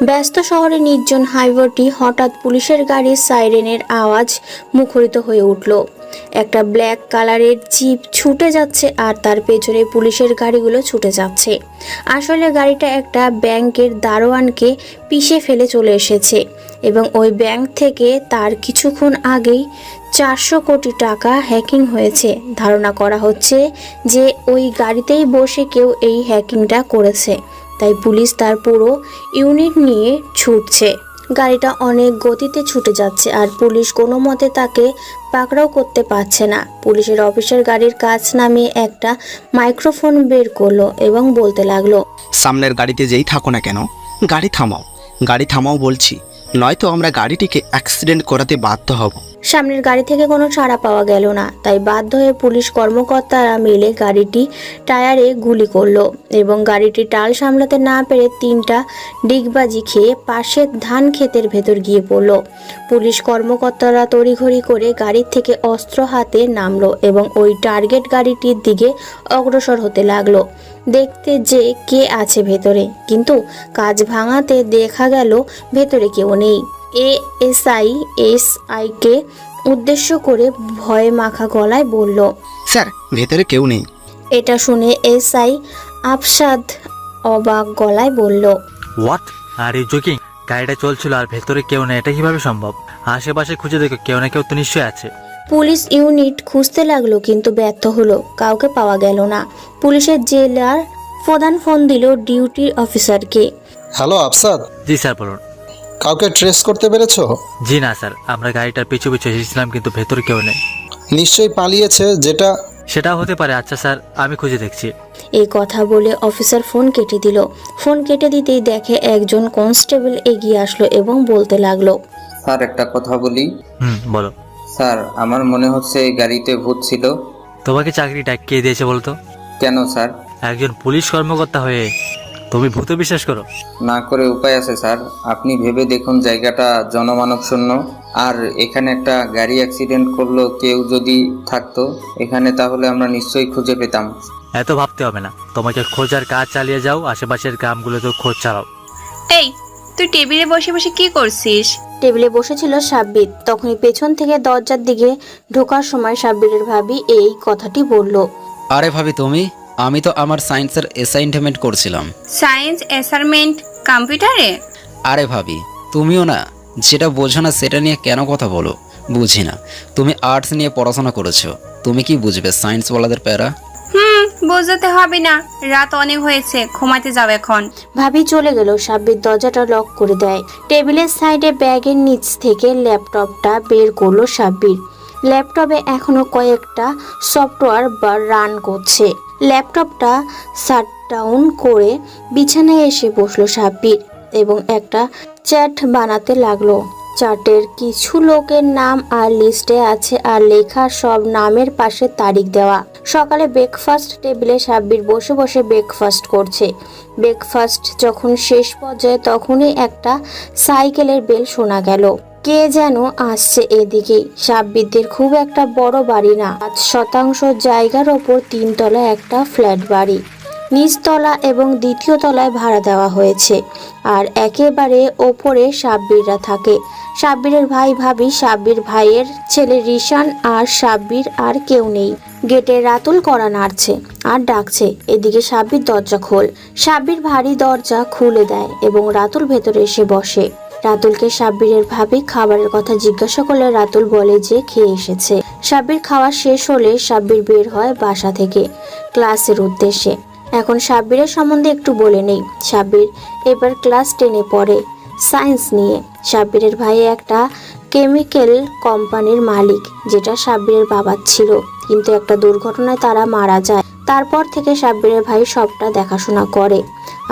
ব্যস্ত শহরে নির্জন হাইওয়েটি হঠাৎ পুলিশের গাড়ির সাইরেনের আওয়াজ মুখরিত হয়ে উঠল। একটা ব্ল্যাক কালারের জিপ ছুটে যাচ্ছে আর তার পেছনে পুলিশের গাড়িগুলো ছুটে যাচ্ছে। আসলে গাড়িটা একটা ব্যাংকের দারোয়ানকে পিষে ফেলে চলে এসেছে এবং ওই ব্যাংক থেকে তার কিছুক্ষণ আগেই 400 কোটি টাকা হ্যাকিং হয়েছে। ধারণা করা হচ্ছে যে ওই গাড়িতেই বসে কেউ এই হ্যাকিংটা করেছে, তাই পুলিশ তার পুরো ইউনিট নিয়ে ছুটছে। গাড়িটা অনেক গতিতে ছুটে যাচ্ছে আর পুলিশ কোনো মতে তাকে পাকড়াও করতে পারছে না। পুলিশের অফিসার গাড়ির কাছ নামিয়ে একটা মাইক্রোফোন বের করলো এবং বলতে লাগলো, সামনের গাড়িতে যেই থাকো না কেন, গাড়ি থামাও বলছি, নয়তো আমরা গাড়িটিকে অ্যাক্সিডেন্ট করাতে বাধ্য হব। সামনের গাড়ি থেকে কোনো সাড়া পাওয়া গেল না, তাই বাধ্য হয়ে পুলিশ কর্মকর্তারা মিলে গাড়িটি টায়ারে গুলি করলো এবং গাড়িটি টাল সামলাতে না পেরে 3টা ডিগবাজি খেয়ে পাশের ধান ক্ষেতের ভেতর গিয়ে পড়ল। পুলিশ কর্মকর্তারা তড়িঘড়ি করে গাড়ির থেকে অস্ত্র হাতে নামলো এবং ওই টার্গেট গাড়িটির দিকে অগ্রসর হতে লাগলো, দেখতে যে কে আছে ভেতরে। কিন্তু কাজ ভাঙাতে দেখা গেল ভেতরে কেউ নেই। এএসআইকে উদ্দেশ্য করে ভয়ে মাখা গলায় বলল, স্যার, ভেতরে কেউ নেই। এটা শুনে এসআই আফসাদ অবাক গলায় বলল, হোয়াট আর ইউ জোকিং? গাড়িটা চলছিল আর ভেতরে কেউ নেই, এটা কিভাবে সম্ভব? আশেপাশে খুঁজে দেখো, কেউ না কেউ তো নিশ্চয়ই আছে। পুলিশ ইউনিট খুঁজতে লাগলো কিন্তু ব্যর্থ হলো, কাউকে পাওয়া গেল না। পুলিশের জেলার প্রধান ফোন দিল ডিউটি অফিসারকে। হ্যালো আফসাদ। জি স্যার, বলুন। কাউকে ট্রেস করতে পেরেছো? জি না স্যার, আমরা গাড়িটার পিছু পিছু এসেছিলাম কিন্তু ভেতরে কেউ নেই। নিশ্চয়ই পালিয়েছে। সেটাও হতে পারে। আচ্ছা স্যার, আমি খুঁজে দেখছি। এই কথা বলে অফিসার ফোন কেটে দিল। ফোন কেটে দিতেই দেখে একজন কনস্টেবল এগিয়ে আসলো এবং বলতে লাগলো, স্যার, একটা কথা বলি। বলো। স্যার, আমার মনে হচ্ছে এই গাড়িতে ভূত ছিল। তোমাকে চাকরিটা কে দিয়েছে বলতো? কেন স্যার? একজন পুলিশ কর্মকর্তা হয়ে তুমি ভূতে বিশ্বাস করো? না করে উপায় আছে স্যার। আপনি ভেবে দেখুন, জায়গাটা জনমানব শূন্য, আর এখানে একটা গাড়ি অ্যাক্সিডেন্ট করলো কেউ যদি থাকতো এখানে, তাহলে আমরা নিশ্চয়ই খুঁজে পেতাম। এত ভাবতে হবে না, তোমাকে খোঁজার কাজ চালিয়ে যাও, আশেপাশের গ্রামগুলোতেও খোঁজ চালাও। এই, তুই টেবিলে বসে বসে কি করছিস? টেবিলে বসেছিল সাব্বির। তখনই পেছন থেকে দরজার দিকে ঢোকার সময় সাব্বিরের ভাবি এই কথাটি বলল, আরে ভাবি তুমি, আমি তো আমার সায়েন্সের অ্যাসাইনমেন্ট করছিলাম। সায়েন্স অ্যাসাইনমেন্ট কম্পিউটারে? আরে ভাবি তুমিও না, যেটা বোঝো না সেটা নিয়ে কেন কথা বলো? বুঝি না, তুমি আর্টস নিয়ে পড়াশোনা করেছো, তুমি কি বুঝবে সায়েন্স ওয়ালাদের প্যারা? বুঝতে হবে না, রাত অনেক হয়েছে, ঘুমাতে যাও এখন। ভাবি চলে গেল। সাব্বির দরজাটা লক করে দেয়। টেবিলের সাইডে ব্যাগের নিচ থেকে ল্যাপটপটা বের করলো সাব্বির। ল্যাপটপে এখনো কয়েকটা সফটওয়্যার রান করছে। ল্যাপটপটা শাটডাউন করে বিছানায় এসে বসলো সাব্বির এবং একটা চ্যাট বানাতে লাগলো। চ্যাটের কিছু লোকের নাম আর লিস্টে আছে আর লেখা সব নামের পাশে তারিখ দেওয়া। সকালে ব্রেকফাস্ট টেবিলে সাব্বির বসে বসে ব্রেকফাস্ট করছে। ব্রেকফাস্ট যখন শেষ পর্যায়ে তখনই একটা সাইকেলের বেল শোনা গেল। কে যেন আসছে এদিকেই। সাব্বিরদের খুব একটা বড় বাড়ি না, 5% জায়গার ওপর 3 তলা একটা ফ্ল্যাট বাড়ি। নিচতলা এবং দ্বিতীয় তলায় ভাড়া দেওয়া হয়েছে আর একেবারে ওপরে সাব্বিররা থাকে। সাব্বিরের ভাই ভাবি, সাব্বির ভাইয়ের ছেলে রিশান আর সাব্বির, আর কেউ নেই। গেটে রাতুল কড়া নাড়ছে আর ডাকছে, এদিকে সাব্বির দরজা খোল। সাব্বির ভারী দরজা খুলে দেয় এবং রাতুল ভেতরে এসে বসে। রাতুলকে সাব্বিরের ভাবি খাবারের কথা জিজ্ঞাসা করলে রাতুল বলে যে খেয়ে এসেছে। সাব্বির খাওয়া শেষ হলে সাব্বির বের হয় বাসা থেকে ক্লাসের উদ্দেশ্যে। এখন সাব্বিরের সম্বন্ধে একটু বলে নেই। সাব্বির এবার ক্লাস 10-এ পড়ে, সায়েন্স নিয়ে। সাব্বিরের ভাই একটা কেমিক্যাল কোম্পানির মালিক, যেটা সাব্বিরের বাবার ছিল, কিন্তু একটা দুর্ঘটনায় তারা মারা যায়। তারপর থেকে সাব্বিরের ভাই সবটা দেখাশোনা করে।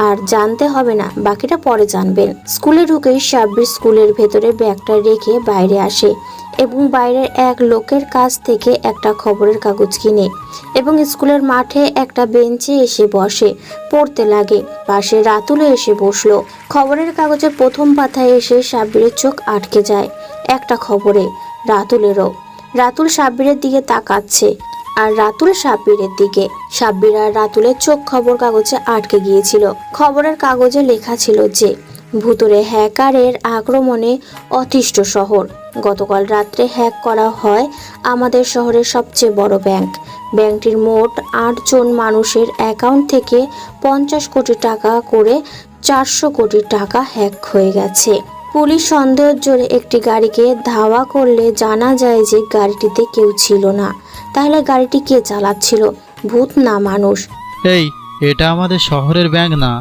আর জানতে হবে না, বাকিটা পরে জানবেন। স্কুলে ঢুকেই সাব্বির স্কুলের ভেতরে ব্যাগটা রেখে বাইরে আসে এবং বাইরের এক লোকের কাছ থেকে একটা খবরের কাগজ কিনে এবং স্কুলের মাঠে একটা বেঞ্চে এসে বসে পড়তে লাগে। পাশে রাতুলও এসে বসলো। খবরের কাগজের প্রথম পাতায় এসে সাব্বিরের চোখ আটকে যায় একটা খবরে, রাতুলেরও। রাতুল সাব্বিরের দিকে তাকাচ্ছে আর রাতুল সাব্বিরের দিকে। সাব্বির আর রাতুলের চোখ খবর কাগজে আটকে গিয়েছিল। খবরের কাগজে লেখা ছিল যে ভুতুরে হ্যাকারের আক্রমণে অতিষ্ঠ শহর। গতকাল রাত্রে হ্যাক করা হয় আমাদের শহরের সবচেয়ে বড় ব্যাংক। ব্যাংকটির মোট 8 জন মানুষের অ্যাকাউন্ট থেকে 50 কোটি টাকা করে 400 কোটি টাকা হ্যাক হয়ে গেছে। পুলিশ সন্দেহের জোরে একটি গাড়িকে ধাওয়া করলে জানা যায় যে গাড়িটিতে কেউ ছিল না। তাহলে গাড়িটি কে চালাচ্ছিল, ভূত না মানুষ? এই, এটা আমাদের শহরের ব্যাংক না?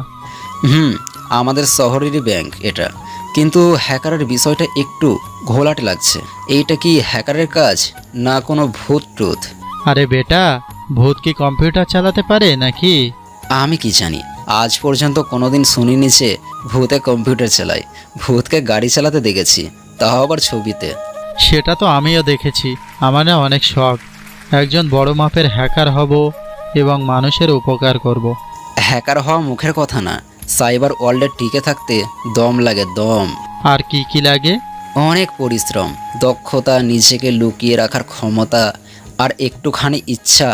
আমাদের শহরেরই ব্যাংক এটা, কিন্তু হ্যাকারের বিষয়টা একটু ঘোলাটে লাগছে। এইটা কি হ্যাকারের কাজ না কোনো ভূত টুত? আরে বেটা, ভূত কি কম্পিউটার চালাতে পারে নাকি? আমি কি জানি, আজ পর্যন্ত কোনোদিন শুনিনি যে ভূতে কম্পিউটার চালায়। ভূতকে গাড়ি চালাতে দেখেছি, তাও আবার ছবিতে। সেটা তো আমিও দেখেছি। আমার না অনেক শখ, একজন বড় মাপের হ্যাকার হব এবং মানুষের উপকার করব। হ্যাকার হওয়া মুখের কথা না, সাইবার ওয়ার্ল্ডে টিকে থাকতে দম লাগে, দম। আর কি কি লাগে? অনেক পরিশ্রম, দক্ষতা, নিজেকে লুকিয়ে রাখার ক্ষমতা আর একটুখানি ইচ্ছা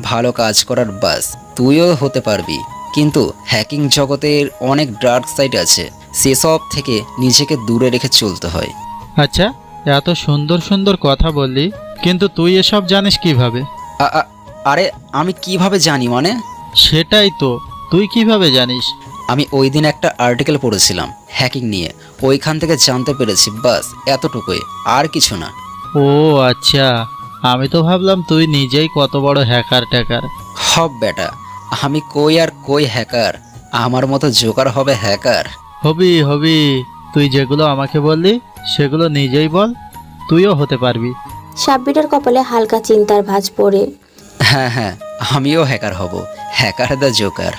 ভালো কাজ করার। বাস, তুইও হতে পারবি। কিন্তু হ্যাকিং জগতের অনেক ডার্ক সাইড আছে, সেসব থেকে নিজেকে দূরে রেখে চলতে হয়। আচ্ছা, এত সুন্দর সুন্দর কথা বললি, কিন্তু তুই এসব জানিস কিভাবে? আরে আমি কিভাবে জানি মানে? সেটাই তো, তুই কিভাবে জানিস? আমি ওই দিন একটা আর্টিকেল পড়েছিলাম হ্যাকিং নিয়ে, ওইখান থেকে জানতে পেরেছি। বাস এতটুকুই, আর কিছু না। ও আচ্ছা, আমি তো ভাবলাম তুই নিজেই কত বড় হ্যাকার ট্যাকার। হব বেটা, আমি কই আর কই হ্যাকার, আমার মতো জোকার হবে হ্যাকার? হবি হবি, তুই যেগুলো আমাকে বললি সেগুলো নিজেই বল, তুইও হতে পারবি। সাব্বিরের কপালে হালকা চিন্তার ভাঁজ পড়ে। হ্যাঁ, আমিও হ্যাকার হব, হ্যাকার দ্য জোকার।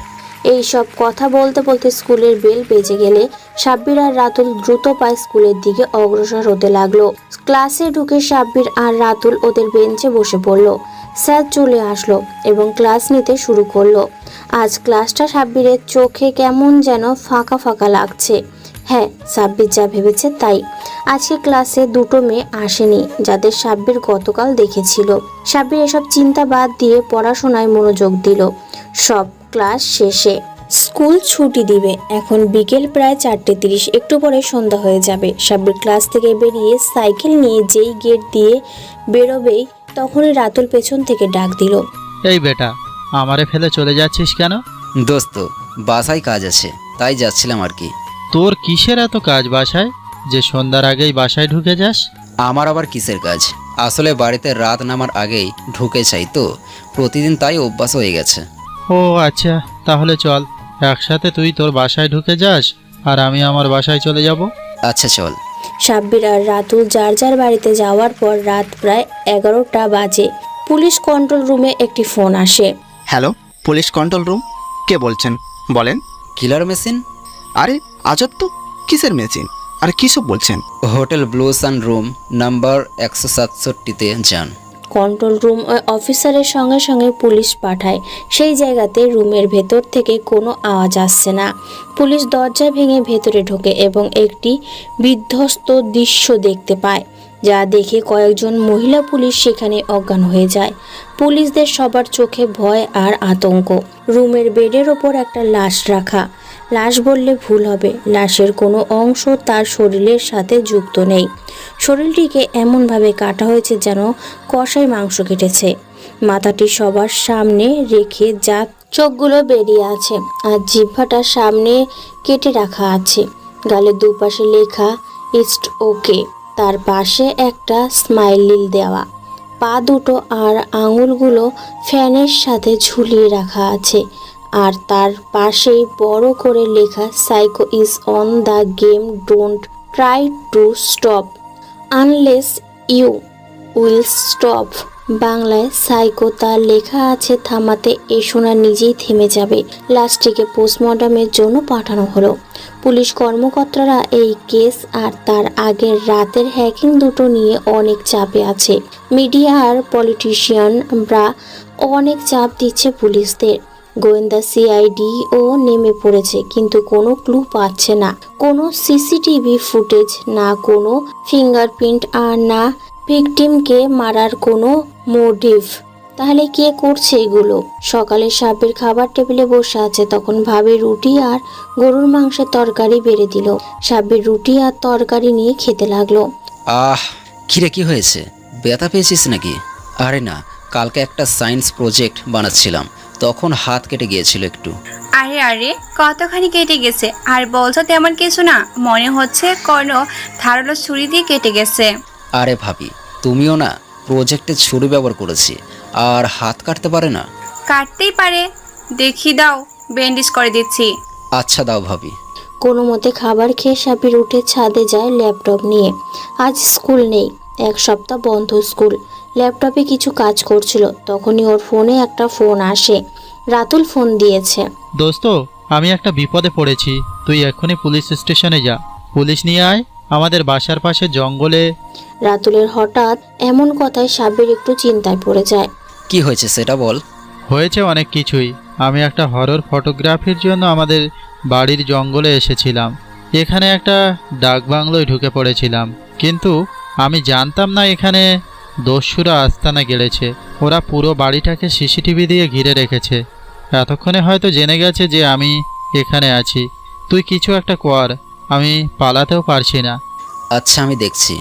এই সব কথা বলতে বলতে স্কুলের বেল বেজে গেলে সাব্বির আর রাতুল দ্রুত পায়ে স্কুলের দিকে অগ্রসর হতে লাগলো। ক্লাসে ঢুকে সাব্বির আর রাতুল ওদের বেঞ্চে বসে পড়লো। স্যার চলে আসলো এবং ক্লাস নিতে শুরু করলো। আজ ক্লাসটা সাব্বিরের চোখে কেমন যেন ফাঁকা ফাঁকা লাগছে। হ্যাঁ, সাব্বির যা ভেবেছে তাই। আজকে ক্লাসে 2টো মেয়ে আসেনি যাদের সাব্বির গতকাল দেখেছিল। সাব্বির এসব চিন্তা বাদ দিয়ে পড়াশোনায় মনোযোগ দিল। সব ক্লাস শেষে স্কুল ছুটি দিবে। এখন বিকেল প্রায় 4:30, একটু পরে সন্ধ্যা হয়ে যাবে। সাব্বির ক্লাস থেকে বেরিয়ে সাইকেল নিয়ে যেই গেট দিয়ে বেরোবেই তখনই রাতুল পেছন থেকে ডাক দিল। এই বেটা, আমারে ফেলে চলে যাচ্ছিস কেন? দোস্ত, বাসায় কাজ আছে তাই যাচ্ছিলাম আর কি। তোর কিসের এত কাজ বাসায় যে সন্ধ্যার আগেই বাসায় ঢুকে যাস? আমার আবার কিসের কাজ? আসলে বাড়িতে রাত নামার আগেই ঢুকে চাই তো, প্রতিদিন তাই অভ্যাস হয়ে গেছে। ও আচ্ছা, তাহলে চল একসাথে তুই তোর বাসায় ঢুকে যাস আর আমি আমার বাসায় চলে যাব। আচ্ছা চল। সাব্বির আর রাতুল যার যার বাড়িতে যাওয়ার পর রাত প্রায় 11টা বাজে। পুলিশ কন্ট্রোল রুমে একটি ফোন আসে। হ্যালো, পুলিশ কন্ট্রোল রুম, কে বলছেন বলেন? কিলার মেশিন? আরে আজব তো, কিসের মেশিন আর কিসব বলছেন? হোটেল ব্লু সান রুম নাম্বার 167-তে যান। কন্ট্রোল রুম ওই অফিসারের সঙ্গে সঙ্গে পুলিশ পাঠায়। সেই জায়গাতে রুমের ভেতর থেকে কোনো আওয়াজ আসছে না। পুলিশ দরজা ভেঙে ভেতরে ঢোকে এবং একটি বিধ্বস্ত দৃশ্য দেখতে পায়, যা দেখে কয়েকজন মহিলা পুলিশ সেখানে অজ্ঞান হয়ে যায়। পুলিশদের সবার চোখে ভয় আর আতঙ্ক। রুমের বেডের ওপর একটা লাশ রাখা। লাশ বললে ভুল হবে, লাশের কোনো অংশ তার শরীরের সাথে যুক্ত নেই। শরীরটিকে এমনভাবে কাটা হয়েছে যেন কষাই মাংস কেটেছে। মাথাটি সবার সামনে রেখে যা চোখগুলো বেরিয়ে আছে আর জিহ্বাটার সামনে কেটে রাখা আছে। গালের দুপাশে লেখা ইটস ওকে, তার পাশে একটা স্মাইলিল দেওয়া। পা দুটো আর আঙুলগুলো ফ্যানের সাথে ঝুলিয়ে রাখা আছে আর তার পাশেই বড় করে লেখা psycho is on the game, don't try to stop unless you will stop. বাংলায় সাইকো তার লেখা আছে থামাতে এসো না, নিজেই থেমে যাবে। লাশটিকে পোস্টমর্টমের জন্য পাঠানো হলো। পুলিশ কর্মকর্তারা এই কেস আর তার আগের রাতের হ্যাকিং দুটো নিয়ে অনেক চাপে আছে। মিডিয়া আর পলিটিশিয়ানরা অনেক চাপ দিচ্ছে পুলিশদের। গোয়েন্দা সিআইডি ও নেমে পড়েছে, কিন্তু কোনো ক্লু পাচ্ছে না। কোনো সিসিটিভি ফুটেজ না, কোনো ফিঙ্গারপ্রিন্ট আর না ভিকটিমকে মারার কোনো মোটিভ। তাহলে কে করছে এগুলো? সকালে সাব্বির খাবার টেবিলে বসে আছে, তখন ভাবি রুটি আর গরুর মাংসের তরকারি বেড়ে দিল। সাব্বির রুটি আর তরকারি নিয়ে খেতে লাগলো। আহ, কিরে কি হয়েছে? ব্যথা পেয়েছিস নাকি? আরে না, কালকে একটা সায়েন্স প্রজেক্ট বানাচ্ছিলাম, তখন হাত কেটে গিয়েছিল একটু। আরে আরে, কতখানি কেটে গেছে? আর বলছো তেমন কিছু না, মনে হচ্ছে কোনো ধারালো ছুরি দিয়ে কেটে গেছে। আরে ভাবি, তুমিও না প্রজেক্টে ছুরি ব্যবহার করেছি, আর হাত কাটতে পারে না? কাটতেই পারে, দেখি দাও, ব্যান্ডেজ করে দিচ্ছি। আচ্ছা দাও ভাবি। কোনো মতে খাবার খেয়ে সাব্বির উঠে ছাদে যায় ল্যাপটপ নিয়ে। আজ স্কুল নেই, 1 সপ্তাহ বন্ধ স্কুল। ল্যাপটপে কিছু কাজ করছিল, তখনই ওর ফোনে একটা ফোন আসে। রাতুল ফোন দিয়েছে। দোস্ত, আমি একটা বিপদে পড়েছি, তুই এক্ষুনি পুলিশ স্টেশনে যা, পুলিশ নিয়ে আয়। আমাদের বাসার পাশে জঙ্গলে। রাতুলের হঠাৎ এমন কথায় সাব্বির একটু চিন্তায় পড়ে যায়। কি হয়েছে সেটা বল। হয়েছে অনেক কিছুই। আমি একটা হরর ফটোগ্রাফির জন্য আমাদের বাড়ির জঙ্গলে এসেছিলাম। এখানে একটা ডাকবাংলোয় ঢুকে পড়েছিলাম, কিন্তু আমি জানতাম না এখানে দস্যুরা আস্তানা গেড়েছে। ওরা পুরো বাড়িটাকে সিসিটিভি দিয়ে ঘিরে রেখেছে। এতক্ষণে হয়তো জেনে গেছে যে আমি এখানে আছি। তুই কিছু একটা কর, আমি পালাতেও পারছি না। আচ্ছা আমি দেখছি।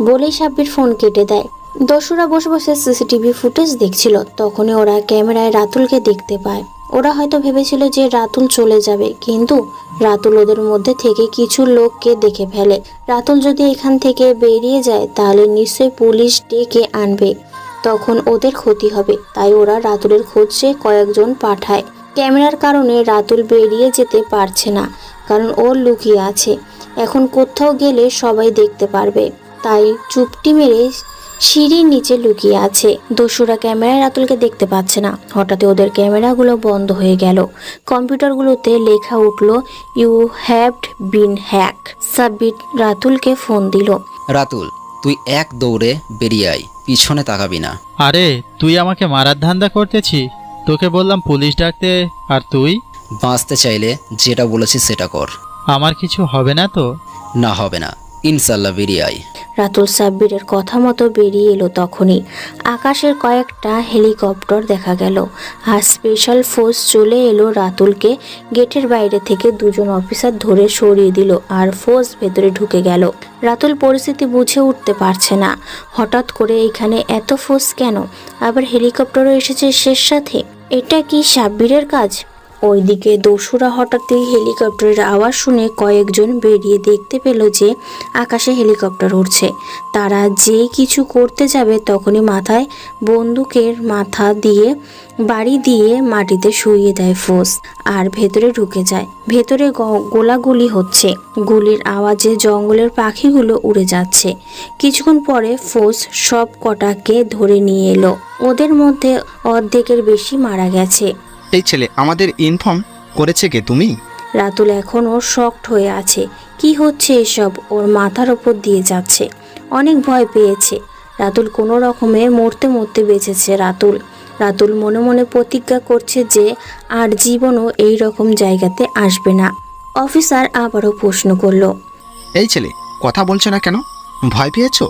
বলেই সাব্বির ফোন কেটে দেয়। দস্যুরা বসে বসে সিসিটিভি ফুটেজ দেখছিল, তখনই ওরা ক্যামেরায় রাতুলকে দেখতে পায়। ওরা হয়তো ভেবেছিল যে রাতুল চলে যাবে, কিন্তু রাতুল ওদের মধ্যে থেকে কিছু লোককে দেখে ফেলে। রাতুল যদি এখান থেকে বেরিয়ে যায় তাহলে নিশ্চয়ই পুলিশ ডেকে আনবে, তখন ওদের ক্ষতি হবে। তাই ওরা রাতুলের খোঁজে কয়েকজন পাঠায়। ক্যামেরার কারণে রাতুল বেরিয়ে যেতে পারছে না, কারণ ওর লুকিয়ে আছে। এখন কোথাও গেলে সবাই দেখতে পারবে, তাই চুপটি মেরে সিঁড়ির নিচে লুকিয়ে আছে। দস্যুরা ক্যামেরায় রাতুলকে দেখতে পাচ্ছে না। হঠাৎ ওদের ক্যামেরাগুলো বন্ধ হয়ে গেল। কম্পিউটারগুলোতে লেখা উঠলো, you have been hack. Sabbir রাতুলকে ফোন দিল। রাতুল, তুই এক দৌড়ে বেরিয়ে আয়, পিছনে তাকাবি না। আরে তুই আমাকে মারার ধান্দা করতেছি? তোকে বললাম পুলিশ ডাকতে, আর তুই? বাঁচতে চাইলে যেটা বলেছি সেটা কর। আমার কিছু হবে না তো? না হবে না, ইনশাল্লাহ বেরিয়ে আয়। রাতুল সাব্বিরের কথা মতো বেরিয়ে এলো। তখনই আকাশের কয়েকটা হেলিকপ্টার দেখা গেল, আর স্পেশাল ফোর্স চলে এলো। রাতুলকে গেটের বাইরে থেকে 2জন অফিসার ধরে সরিয়ে দিল, আর ফোর্স ভেতরে ঢুকে গেল। রাতুল পরিস্থিতি বুঝে উঠতে পারছে না, হঠাৎ করে এখানে এত ফোর্স কেন? আবার হেলিকপ্টারও এসেছে শেষ সাথে। এটা কি সাব্বিরের কাজ? ওইদিকে দস্যুরা হঠাৎই হেলিকপ্টারের আওয়াজ শুনে কয়েকজন বেরিয়ে দেখতে পেল যে আকাশে হেলিকপ্টার উড়ছে। তারা যেই কিছু করতে যাবে তখনই মাথায় বন্দুকের মাথা দিয়ে বাড়ি দিয়ে মাটিতে শুইয়ে দেয় ফোর্স, আর ভেতরে ঢুকে যায়। ভেতরে গোলাগুলি হচ্ছে, গুলির আওয়াজে জঙ্গলের পাখিগুলো উড়ে যাচ্ছে। কিছুক্ষণ পরে ফোর্স সব কটাকে ধরে নিয়ে এলো। ওদের মধ্যে অর্ধেকের বেশি মারা গেছে। এই ছেলে আমাদের ইনফর্ম করেছে কে তুমি? রাতুল এখনও শকড হয়ে আছে। কি হচ্ছে এসব? ওর মাথার ওপর দিয়ে যাচ্ছে। অনেক ভয় পেয়েছে। রাতুল কোনো রকমে মরতে মরতে বেঁচেছে। রাতুল মনে মনে প্রতিজ্ঞা করছে যে আর জীবনও এই রকম জায়গাতে আসবে না। অফিসার আবারও প্রশ্ন করলো, এই ছেলে কথা বলছে না কেন? ভয় পেয়েছো?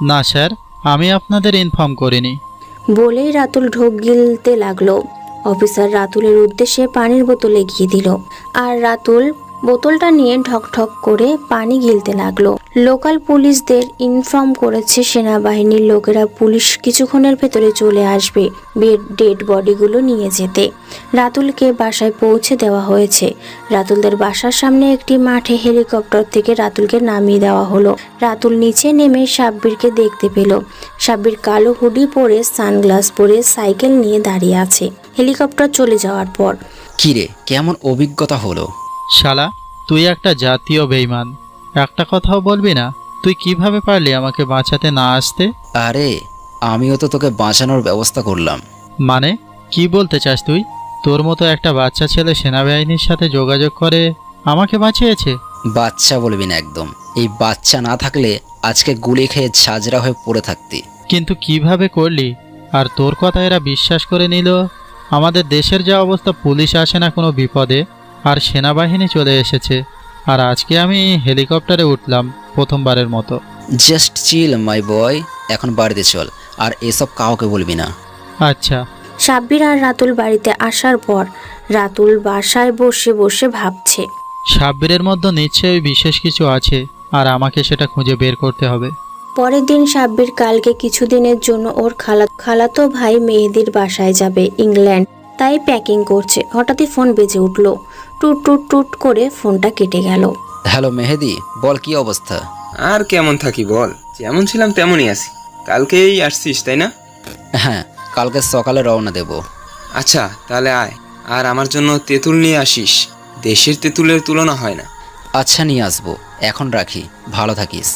না স্যার, আমি আপনাদের ইনফর্ম করিনি। বলেই রাতুল ঢোক গিলতে লাগলো। অফিসার রাতুলের উদ্দেশ্যে পানির বোতল এগিয়ে দিল, আর রাতুল বোতলটা নিয়ে ঠক ঠক করে পানি গিলতে লাগলো। লোকাল পুলিশদের ইনফর্ম করেছে সেনাবাহিনীর লোকেরা পুলিশ কিছুক্ষণের ভেতরে চলে আসবে ডেড বডিগুলো নিয়ে যেতে। রাতুলকে বাসায় পৌঁছে দেওয়া হয়েছে। রাতুলদের বাসার সামনে একটি মাঠে হেলিকপ্টার থেকে রাতুলকে নামিয়ে দেওয়া হলো। রাতুল নিচে নেমে সাব্বিরকে দেখতে পেল। সাব্বির কালো হুডি পরে সানগ্লাস পরে সাইকেল নিয়ে দাঁড়িয়ে আছে হেলিকপ্টার চলে যাওয়ার পর। কিরে, কেমন অভিজ্ঞতা হলো? শালা, তুই একটা জাতীয় বেঈমান। একটা কথাও বলবি না? তুই কিভাবে পারলি আমাকে বাঁচাতে না আসতে? আরে আমিও তো তোকে বাঁচানোর ব্যবস্থা করলাম। মানে কি বলতে চাস তুই? তোর মতো একটা বাচ্চা ছেলে সেনাবাহিনীর সাথে যোগাযোগ করে আমাকে বাঁচিয়েছে? বাচ্চা বলবি না একদম। এই বাচ্চা না থাকলে আজকে গুলি খেয়ে ঝাঁঝরা হয়ে পড়ে থাকতি। কিন্তু কিভাবে করলি? আর তোর কথা এরা বিশ্বাস করে নিল? আমাদের দেশের যা অবস্থা, পুলিশ আসে না কোনো বিপদে, আর সেনাবাহিনী চলে এসেছে। আর আজকে আমি হেলিকপ্টারে উঠলাম প্রথমবারের মতো। জাস্ট চিল মাই বয়, এখন বাড়িতে চল, আর এসব কাউকে বলবি না। আচ্ছা। সাব্বির আর রাতুল বাড়িতে আসার পর রাতুল বাসায় বসে বসে ভাবছে। সাব্বিরের মধ্যে নিশ্চয়ই বিশেষ কিছু আছে, আর আমাকে সেটা খুঁজে বের করতে হবে। পরের দিন সাব্বির কালকে কিছুদিনের জন্য ওর খালাতো ভাই মেহেদির বাসায় যাবে ইংল্যান্ড, তাই প্যাকিং করছে। হঠাৎই ফোন বেজে উঠল। টুট টুট টুট করে ফোনটা কেটে গেল। হ্যালো মেহেদি, বল কি অবস্থা? আর কেমন থাকি বল, যেমন ছিলাম তেমনই আছি। কালকেই আসছিস তাই না? হ্যাঁ, কালকে সকালে রওনা দেব। আচ্ছা তাহলে আয়, আর আমার জন্য তেঁতুল নিয়ে আসিস। দেশের তেঁতুলের তুলনা হয় না। আচ্ছা, নিয়ে আসবো। এখন রাখি, ভালো থাকিস।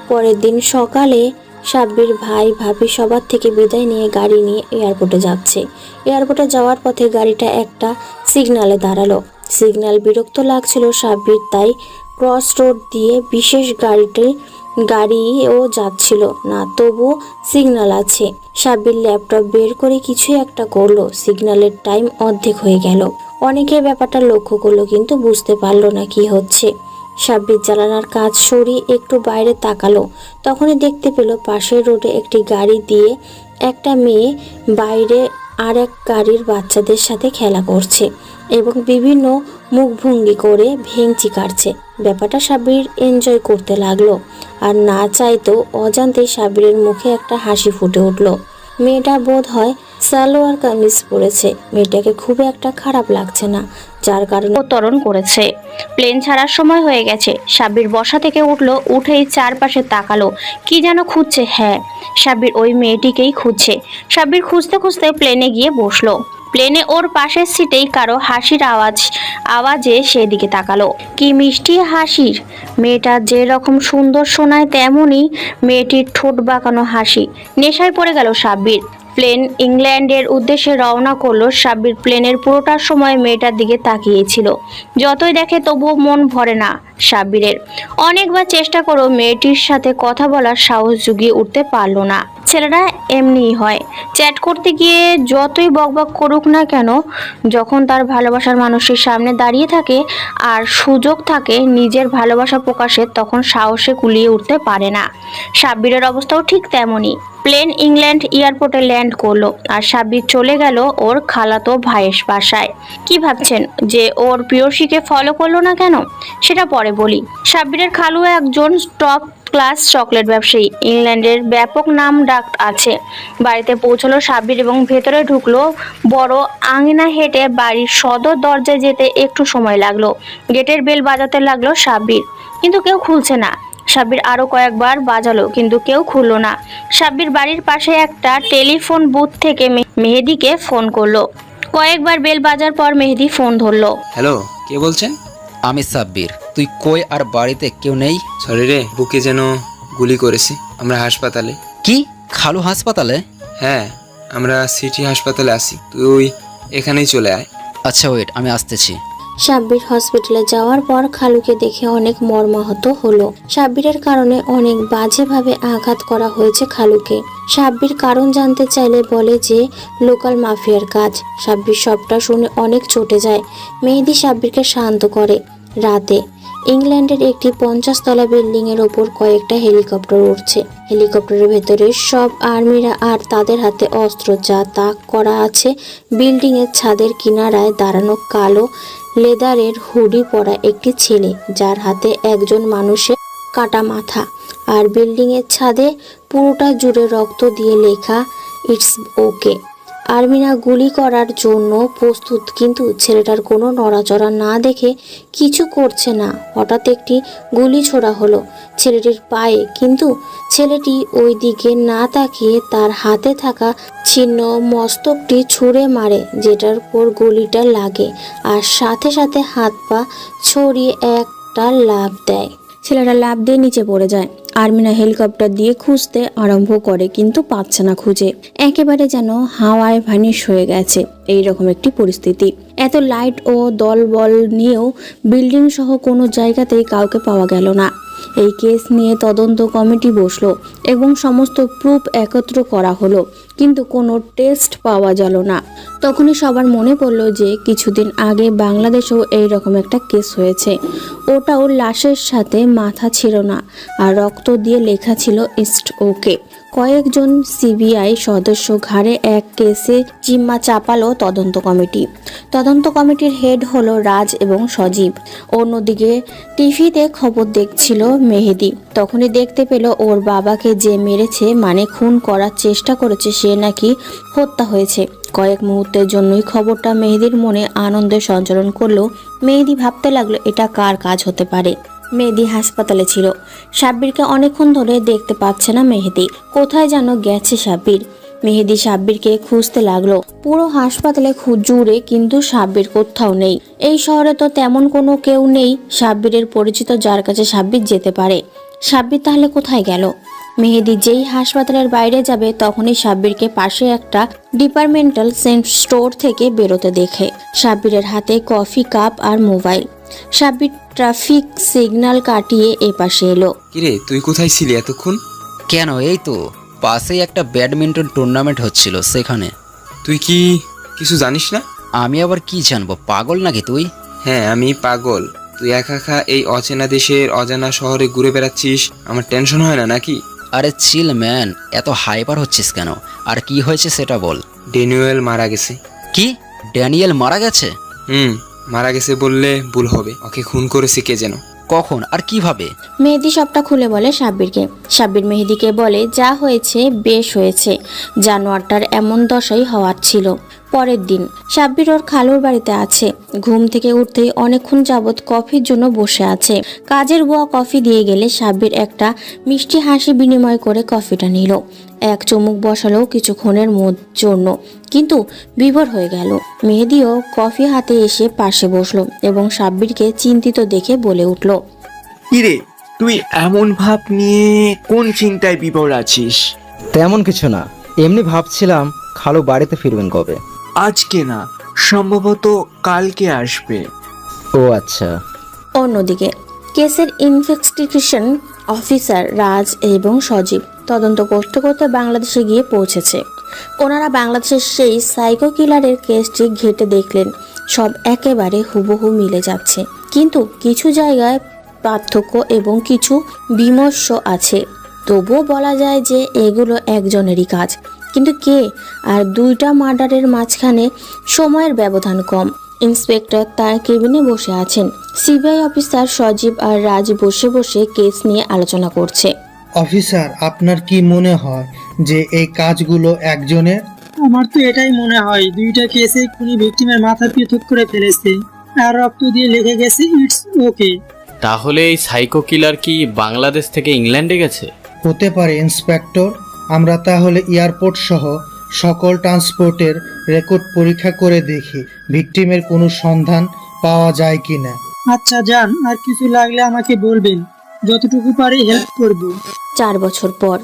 পরের দিন সকালে সাব্বির ভাই ভাবি সবার থেকে বিদায় নিয়ে গাড়ি নিয়ে এয়ারপোর্টে যাচ্ছে। এয়ারপোর্টে যাওয়ার পথে গাড়িটা একটা সিগন্যালে দাঁড়ালো। সিগন্যাল বিরক্ত লাগছিল সাব্বির, তাই ক্রস রোড দিয়ে বিশেষ গাড়িও যাচ্ছিল না, তবুও সিগন্যাল আছে। সাব্বির ল্যাপটপ বের করে কিছু একটা করলো। সিগন্যালের টাইম অর্ধেক হয়ে গেল। অনেকে ব্যাপারটা লক্ষ্য করলো কিন্তু বুঝতে পারলো না কি হচ্ছে। সাব্বির জানালার কাজ সরিয়ে একটু বাইরে তাকালো। তখনই দেখতে পেল পাশের রোডে একটি গাড়ি দিয়ে একটা মেয়ে বাইরে আর এক গাড়ির বাচ্চাদের সাথে খেলা করছে এবং বিভিন্ন মুখভঙ্গি করে ভেঙচি কাটছে। ব্যাপারটা সাব্বির এনজয় করতে লাগলো, আর না চাইতেও অজান্তেই সাব্বিরের মুখে একটা হাসি ফুটে উঠল। মেয়েটা বোধ হয় সালোয়ার কামিজ পরেছে। মেয়েটাকে খুব একটা খারাপ লাগছে না, যার কারণে অবতরণ করেছে। প্লেন ছাড়ার সময় হয়ে গেছে। সাব্বির বসা থেকে উঠলো, উঠেই চারপাশে তাকালো, কি যেন খুঁজছে। হ্যাঁ, সাব্বির ওই মেয়েটিকেই খুঁজছে। সাব্বির খুঁজতে খুঁজতে প্লেনে গিয়ে বসলো। প্লেনে ওর পাশের সিটেই কারো হাসির আওয়াজে সেদিকে তাকালো। কি মিষ্টি হাসির! মেয়েটা যে রকম সুন্দর শোনায় তেমনই মেয়েটির ঠোঁট বাঁকানো হাসি। নেশায় পড়ে গেল সাব্বির। প্লেন ইংল্যান্ডের উদ্দেশ্যে রওনা করলো। সাব্বির প্লেনের পুরোটার সময় মেয়েটার দিকে তাকিয়েছিল। যতই দেখে তবুও মন ভরে না সাব্বিরের। অনেকবার চেষ্টা করেও মেয়েটির সাথে কথা বলার সাহস জুগিয়ে উঠতে পারল না। ছেলেরা এমনিই হয়, চ্যাট করতে গিয়ে যতই বকবক করুক না কেন, যখন তার ভালোবাসার মানুষের সামনে দাঁড়িয়ে থাকে আর সুযোগ থাকে নিজের ভালোবাসা প্রকাশের, তখন সাহসে কুলিয়ে উঠতে পারে না। সাব্বিরের অবস্থাও ঠিক তেমনই। প্লেন ইংল্যান্ড এয়ারপোর্টে ল্যান্ড করলো আর সাব্বির চলে গেল ওর খালাতো ভাইয়ের বাসায়। কি ভাবছেন যে ওর প্রিয়সীকে ফলো করলো না কেন? সেটা পরে বলি। সাব্বিরের খালু একজন টপ ক্লাস চকলেট ব্যবসায়ী, ইংল্যান্ডের ব্যাপক নাম ডাক আছে। বাড়িতে পৌঁছলো সাব্বির এবং ভেতরে ঢুকলো। বড় আঙিনা হেঁটে বাড়ির সদর দরজায় যেতে একটু সময় লাগলো। গেটের বেল বাজাতে লাগলো সাব্বির, কিন্তু কেউ খুলছে না। সাব্বির আরো কয়েকবার বাজালো, কিন্তু কেউ খুললো না। সাব্বির বাড়ির পাশে একটা টেলিফোন বুথ থেকে মেহেদিকে ফোন করলো। কয়েকবার বেল বাজার পর মেহেদি ফোন ধরলো। হ্যালো, কে বলছেন? আমি সাব্বির। তুই কই আর বাড়িতে কেউ নেই? সরি রে, বুকে যেন গুলি করেছে। আমরা হাসপাতালে। কি, খালু হাসপাতালে? হ্যাঁ, আমরা সিটি হাসপাতালে আছি। তুই এখানেই চলে আয়। আচ্ছা ওয়েট, আমি আসতেছি। সাব্বির হসপিটালে যাওয়ার পর খালুকে দেখে অনেক মর্মাহত হলো। সাব্বিরের কারণে অনেক বাজেভাবে আঘাত করা হয়েছে খালুকে। সাব্বির কারণ জানতে চাইলে বলে যে লোকাল মাফিয়ার কাজ। সাব্বির সবটা শুনে অনেক চটে যায়। মেহেদি সাব্বিরকে শান্ত করে। রাতে ইংল্যান্ডের একটি 50 তলা বিল্ডিং এর ওপর কয়েকটা হেলিকপ্টার উঠছে। হেলিকপ্টারের ভেতরে সব আর্মিরা আর তাদের হাতে অস্ত্র, যা তাক করা আছে। বিল্ডিং এর ছাদের কিনারায় দাঁড়ানো কালো লেদারের হুডি পরা একটি ছেলে, যার হাতে একজন মানুষের কাটা মাথা। আর বিল্ডিং এর ছাদে পুরোটা জুড়ে রক্ত দিয়ে লেখা ইটস ওকে। আর্মিরা গুলি করার জন্য প্রস্তুত, কিন্তু ছেলেটার কোনো নড়াচড়া না দেখে কিছু করছে না। হঠাৎ একটি গুলি ছোড়া হলো ছেলেটির পায়ে, কিন্তু ছেলেটি ওই দিকে না তাকিয়ে তার হাতে থাকা ছিন্ন মস্তকটি ছুঁড়ে মারে, যেটার পর গুলিটা লাগে আর সাথে সাথে হাত পা ছড়িয়ে একটা লাফ দেয়। ছেলেটা লাফ দিয়ে নিচে পড়ে যায়। আর্মিরা হেলিকপ্টার দিয়ে খুঁজতে আরম্ভ করে, কিন্তু পাচ্ছে না খুঁজে। একেবারে যেন হাওয়ায় ভানিশ হয়ে গেছে এইরকম একটি পরিস্থিতি। এত লাইট ও দলবল নিয়েও বিল্ডিং সহ কোনো জায়গাতেই কাউকে পাওয়া গেল না। এই কেস নিয়ে তদন্ত কমিটি বসলো এবং সমস্ত প্রুফ একত্র করা হলো, কিন্তু কোনো টেস্ট পাওয়া গেল না। তখনই সবার মনে পড়লো যে কিছুদিন আগে বাংলাদেশেও এইরকম একটা কেস হয়েছে। ওটাও লাশের সাথে মাথা ছিল না আর রক্ত দিয়ে লেখা ছিল ইটস ওকে। কয়েকজন সিবিআই সদস্য ঘাড়ে এক কেসে জিম্মা চাপালো তদন্ত কমিটি। তদন্ত কমিটির হেড হলো রাজ এবং সজীব। অন্যদিকে টিভিতে খবর দেখছিল মেহেদি। তখনই দেখতে পেল ওর বাবাকে যে মেরেছে, মানে খুন করার চেষ্টা করেছে, সে নাকি হত্যা হয়েছে। কয়েক মুহূর্তের জন্যই খবরটা মেহেদির মনে আনন্দের সঞ্চালন করলো। মেহেদি ভাবতে লাগলো এটা কার কাজ হতে পারে। মেহেদি হাসপাতালে ছিল। সাব্বিরকে অনেকক্ষণ ধরে দেখতে পাচ্ছে না মেহেদি। কোথায় যেন গেছে সাব্বির। মেহেদি সাব্বিরকে খুঁজতে লাগলো পুরো হাসপাতালে জুড়ে, কিন্তু সাব্বির কোথাও নেই। এই শহরে তো তেমন কোনো কেউ নেই সাব্বিরের পরিচিত যার কাছে সাব্বির যেতে পারে। সাব্বির তাহলে কোথায় গেল? মেহেদি যেই হাসপাতালের বাইরে যাবে তখনই সাব্বিরকে পাশে একটা ডিপার্টমেন্টাল স্টোর থেকে বেরোতে দেখে। সাব্বিরের হাতে কফি কাপ আর মোবাইল। সাব্বির ট্রাফিক সিগন্যাল কাটিয়ে এপাশে এলো। কিরে, তুই কোথায় ছিলি এতক্ষণ? কেন, এই তো পাশেই একটা ব্যাডমিন্টন টুর্নামেন্ট হচ্ছিল, সেখানে। তুই কি কিছু জানিস না? আমি আবার কি জানবো, পাগল নাকি তুই? হ্যাঁ, আমি পাগল। তুই একা একা এই অচেনা দেশের অজানা শহরে ঘুরে বেড়াচ্ছিস, আমার টেনশন হয় না নাকি? আরে চিল ম্যান, এত হাইপার হচ্ছিস কেন? আর কি হয়েছে সেটা বল। ড্যানিয়েল মারা গেছে। কি, ড্যানিয়েল মারা গেছে? মারা গেছে বললে ভুল হবে। ওকে খুন করেছে কে যেন। কখন আর কিভাবে? মেহেদি সবটা খুলে বলে সাব্বিরকে। সাব্বির মেহেদিকে বলে যা হয়েছে বেশ হয়েছে, জানোয়ারটার এমন দশাই হওয়ার ছিল। পরের দিন সাব্বির ওর খালুর বাড়িতে আছে। ঘুম থেকে উঠতেই অনেকক্ষণ যাবৎ কফির জন্য বসে আছে। কাজের বুয়া কফি দিয়ে গেলে সাব্বির একটা মিষ্টি হাসি বিনিময় করে কফিটা নিল। এক চুমুক বসালো কিছুক্ষণের জন্য, কিন্তু বিভোর হয়ে গেল। মেহেদিও কফি হাতে এসে পাশে বসলো এবং সাব্বিরকে চিন্তিত দেখে বলে উঠল, কিরে, তুই এমন ভাব নিয়ে কোন চিন্তায় বিভোর আছিস? তেমন কিছু না, এমনি ভাবছিলাম খালু বাড়িতে ফিরবেন কবে। আজকে না, সম্ভবত কালকে আসবে। ও আচ্ছা। অন্যদিকে কেসের ইনভেস্টিগেশন অফিসার রাজ এবং সজীব তদন্ত করতে করতে বাংলাদেশে গিয়ে পৌঁছেছে। ওনারা বাংলাদেশের সেই সাইকো কিলারের কেসটি ঘেঁটে দেখলেন। সব একেবারে হুবহু মিলে যাচ্ছে, কিন্তু কিছু জায়গায় পার্থক্য এবং কিছু বিমর্ষ আছে। তবুও বলা যায় যে এগুলো একজনেরই কাজ, কিন্তু কে? আর দুইটা মার্ডারের মাঝখানে সময়ের ব্যবধান কম। ইন্সপেক্টর তার কেবিনে বসে আছেন। সিবিআই অফিসার সজীব আর রাজ বসে বসে কেস নিয়ে আলোচনা করছে। অফিসার, আপনার কি মনে হয় যে এই কাজগুলো একজনের? আমার তো এটাই মনে হয়, দুইটা কেসে খুনি ভিকটিমের মাথা পৃথক করে ফেলেছে আর রক্ত দিয়ে লিখে গেছে ইটস ওকে। তাহলে এই সাইকো কিলার কি বাংলাদেশ থেকে ইংল্যান্ডে গেছে? হতে পারে ইন্সপেক্টর। আমরা তাহলে এয়ারপোর্ট সহ সকল ট্রান্সপোর্টের রেকর্ড পরীক্ষা করে দেখি ভিকটিমের কোনো সন্ধান পাওয়া যায় কিনা। আচ্ছা যান, আর কিছু লাগলে আমাকে বলবেন, যতটুকু পারি হেল্প করব। 4 বছর পর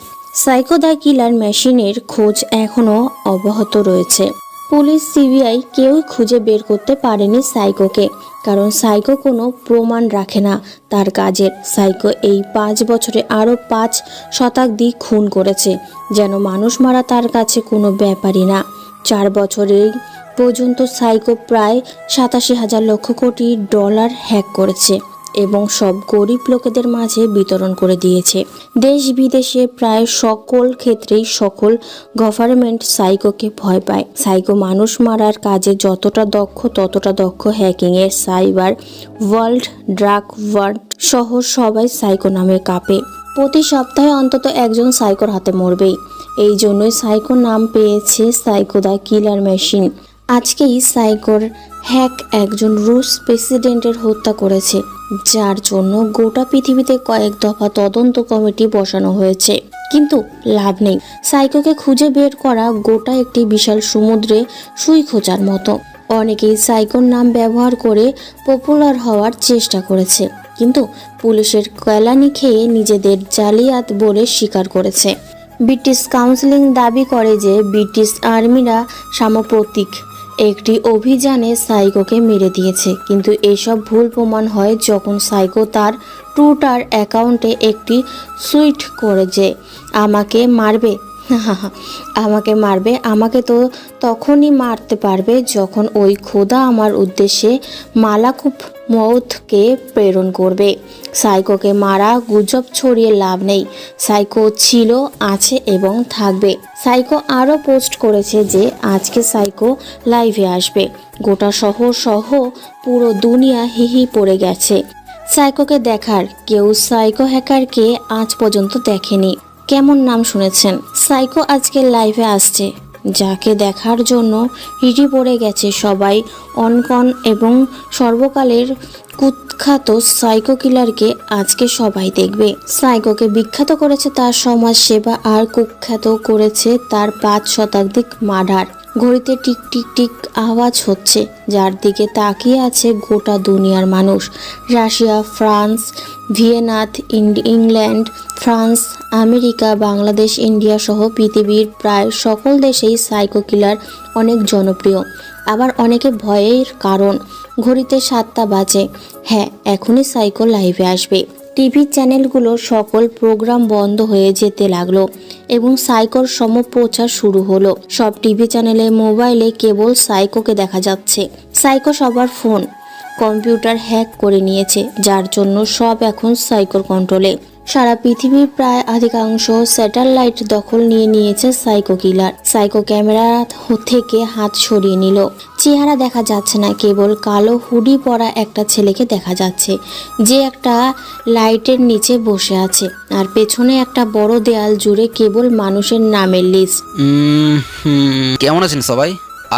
সাইকো দ্য কিলার মেশিনের খোঁজ এখনো অব্যাহত রয়েছে। পুলিশ, সিবিআই কেউই খুঁজে বের করতে পারেনি সাইকোকে, কারণ সাইকো কোনো প্রমাণ রাখে না তার কাজের। সাইকো এই 5 বছরে আরও 5 শতাব্দী খুন করেছে, যেন মানুষ মারা তার কাছে কোনো ব্যাপারই না। 4 বছরেই পর্যন্ত সাইকো প্রায় 87,000 লক্ষ কোটি ডলার হ্যাক করেছে এবং সব গরিব লোকেদের মাঝে বিতরণ করে দিয়েছে। দেশ বিদেশে প্রায় সকল ক্ষেত্রেই সকল গভর্নমেন্ট সাইকোকে ভয় পায়। সাইকো মানুষ মারার কাজে যতটা দক্ষ ততটা দক্ষ হ্যাকিংয়ে। সাইবার ওয়ার্ল্ড, ড্রাগ ওয়ার্ল্ড সহ সবাই সাইকো নামে কাঁপে। প্রতি সপ্তাহে অন্তত একজন সাইকোর হাতে মরবেই। এই জন্যই সাইকো নাম পেয়েছে সাইকো দ্য কিলার মেশিন। আজকেই সাইকোর হ্যাক একজন রুশ প্রেসিডেন্টের হত্যা করেছে, যার জন্য গোটা পৃথিবীতে কয়েক দফা তদন্ত কমিটি বসানো হয়েছে, কিন্তু লাভ নেই। সাইকোকে খুঁজে বের করা গোটা একটি বিশাল সমুদ্রে সুই খোঁজার মতো। অনেকেই সাইকোর নাম ব্যবহার করে পপুলার হওয়ার চেষ্টা করেছে, কিন্তু পুলিশের কেলানি খেয়ে নিজেদের জালিয়াত বলে স্বীকার করেছে। ব্রিটিশ কাউন্সিল দাবি করে যে ব্রিটিশ আর্মিরা সাম্প্রতিক একটি অভিযানে সাইকোকে মেরে দিয়েছে, কিন্তু এসব ভুল প্রমাণ হয় যখন সাইকো তার টুইটার অ্যাকাউন্টে একটি টুইট করে যে আমাকে মারবে, আমাকে মারবে? আমাকে তো তখনই মারতে পারবে যখন ওই খোদা আমার উদ্দেশ্যে মালাকুব মৌতকে প্রেরণ করবে। সাইকোকে মারা গুজব ছড়িয়ে লাভ নেই। সাইকো ছিল, আছে এবং থাকবে। সাইকো আরও পোস্ট করেছে যে আজকে সাইকো লাইভে আসবে। গোটা শহর সহ পুরো দুনিয়া হিহি পড়ে গেছে সাইকোকে দেখার। কেউ সাইকো হ্যাকারকে আজ পর্যন্ত দেখেনি। কেমন নাম শুনেছেন? সাইকো আজকে লাইভে আসছে, যাকে দেখার জন্য হিটি পড়ে গেছে সবাই। অনকন এবং সর্বকালের কুখ্যাত সাইকো কিলারকে আজকে সবাই দেখবে। সাইকোকে বিখ্যাত করেছে তার সমাজ সেবা আর কুখ্যাত করেছে তার 5 শতাধিক মার্ডার। ঘড়িতে টিক টিক টিক আওয়াজ হচ্ছে, যার দিকে তাকিয়ে আছে গোটা দুনিয়ার মানুষ। রাশিয়া, ফ্রান্স, ভিয়েনাথ, England, France, America, Bangladesh, India সহ পৃথিবীর প্রায় সকল দেশেই সাইকো কিলার অনেক জনপ্রিয়, আবার অনেকে ভয়ের কারণ। ঘড়িতে 7টা বাজে। হ্যাঁ, এখনই সাইকো লাইভে আসবে। টিভি চ্যানেলগুলোর সকল প্রোগ্রাম বন্ধ হয়ে যেতে লাগলো এবং সাইকোর সম্প্রচার শুরু হলো। সব টিভি চ্যানেলে, মোবাইলে কেবল সাইকোকে দেখা যাচ্ছে। সাইকো সবার ফোন, কম্পিউটার হ্যাক করে নিয়েছে, যার জন্য সব এখন সাইকোর কন্ট্রোলে। সারা পৃথিবীর প্রায় অধিকাংশ স্যাটেলাইট দখল নিয়ে নিয়েছে সাইকো কিলার। সাইকো ক্যামেরা থেকে হাত সরিয়ে নিল। চেহারা দেখা যাচ্ছে না, কেবল কালো হুডি পরা একটা ছেলেকে দেখা যাচ্ছে, যে একটা লাইটের নিচে বসে আছে। আর পেছনে একটা বড় দেয়াল জুড়ে কেবল মানুষের নামের লিস্ট। কেমন আছেন সবাই?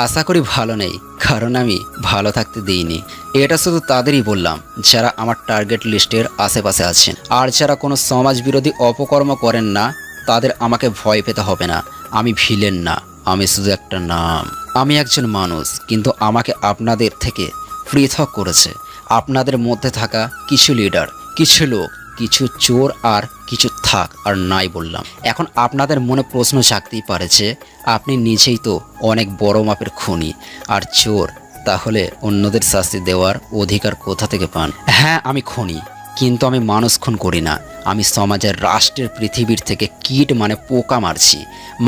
আশা করি ভালো নেই, কারণ আমি ভালো থাকতে দিইনি। এটা শুধু তাদেরই বললাম যারা আমার টার্গেট লিস্টের আশেপাশে আছেন। আর যারা কোনো সমাজ বিরোধী অপকর্ম করেন না, তাদের আমাকে ভয় পেতে হবে না। আমি ভিলেন না, আমি শুধু একটা নাম। আমি একজন মানুষ, কিন্তু আমাকে আপনাদের থেকে পৃথক করেছে আপনাদের মধ্যে থাকা কিছু লিডার, কিছু লোক, কিছু চোর আর কিছু থাক আর নাই বললাম। এখন আপনাদের মনে প্রশ্ন জাগতেই পারে যে আপনি নিজেই তো অনেক বড় মাপের খুনি আর চোর, তাহলে অন্যদের শাস্তি দেওয়ার অধিকার কোথা থেকে পান? হ্যাঁ, আমি খুনি, কিন্তু আমি মানুষ খুন করি না। আমি সমাজের, রাষ্ট্রের, পৃথিবীর থেকে কীট মানে পোকা মারছি,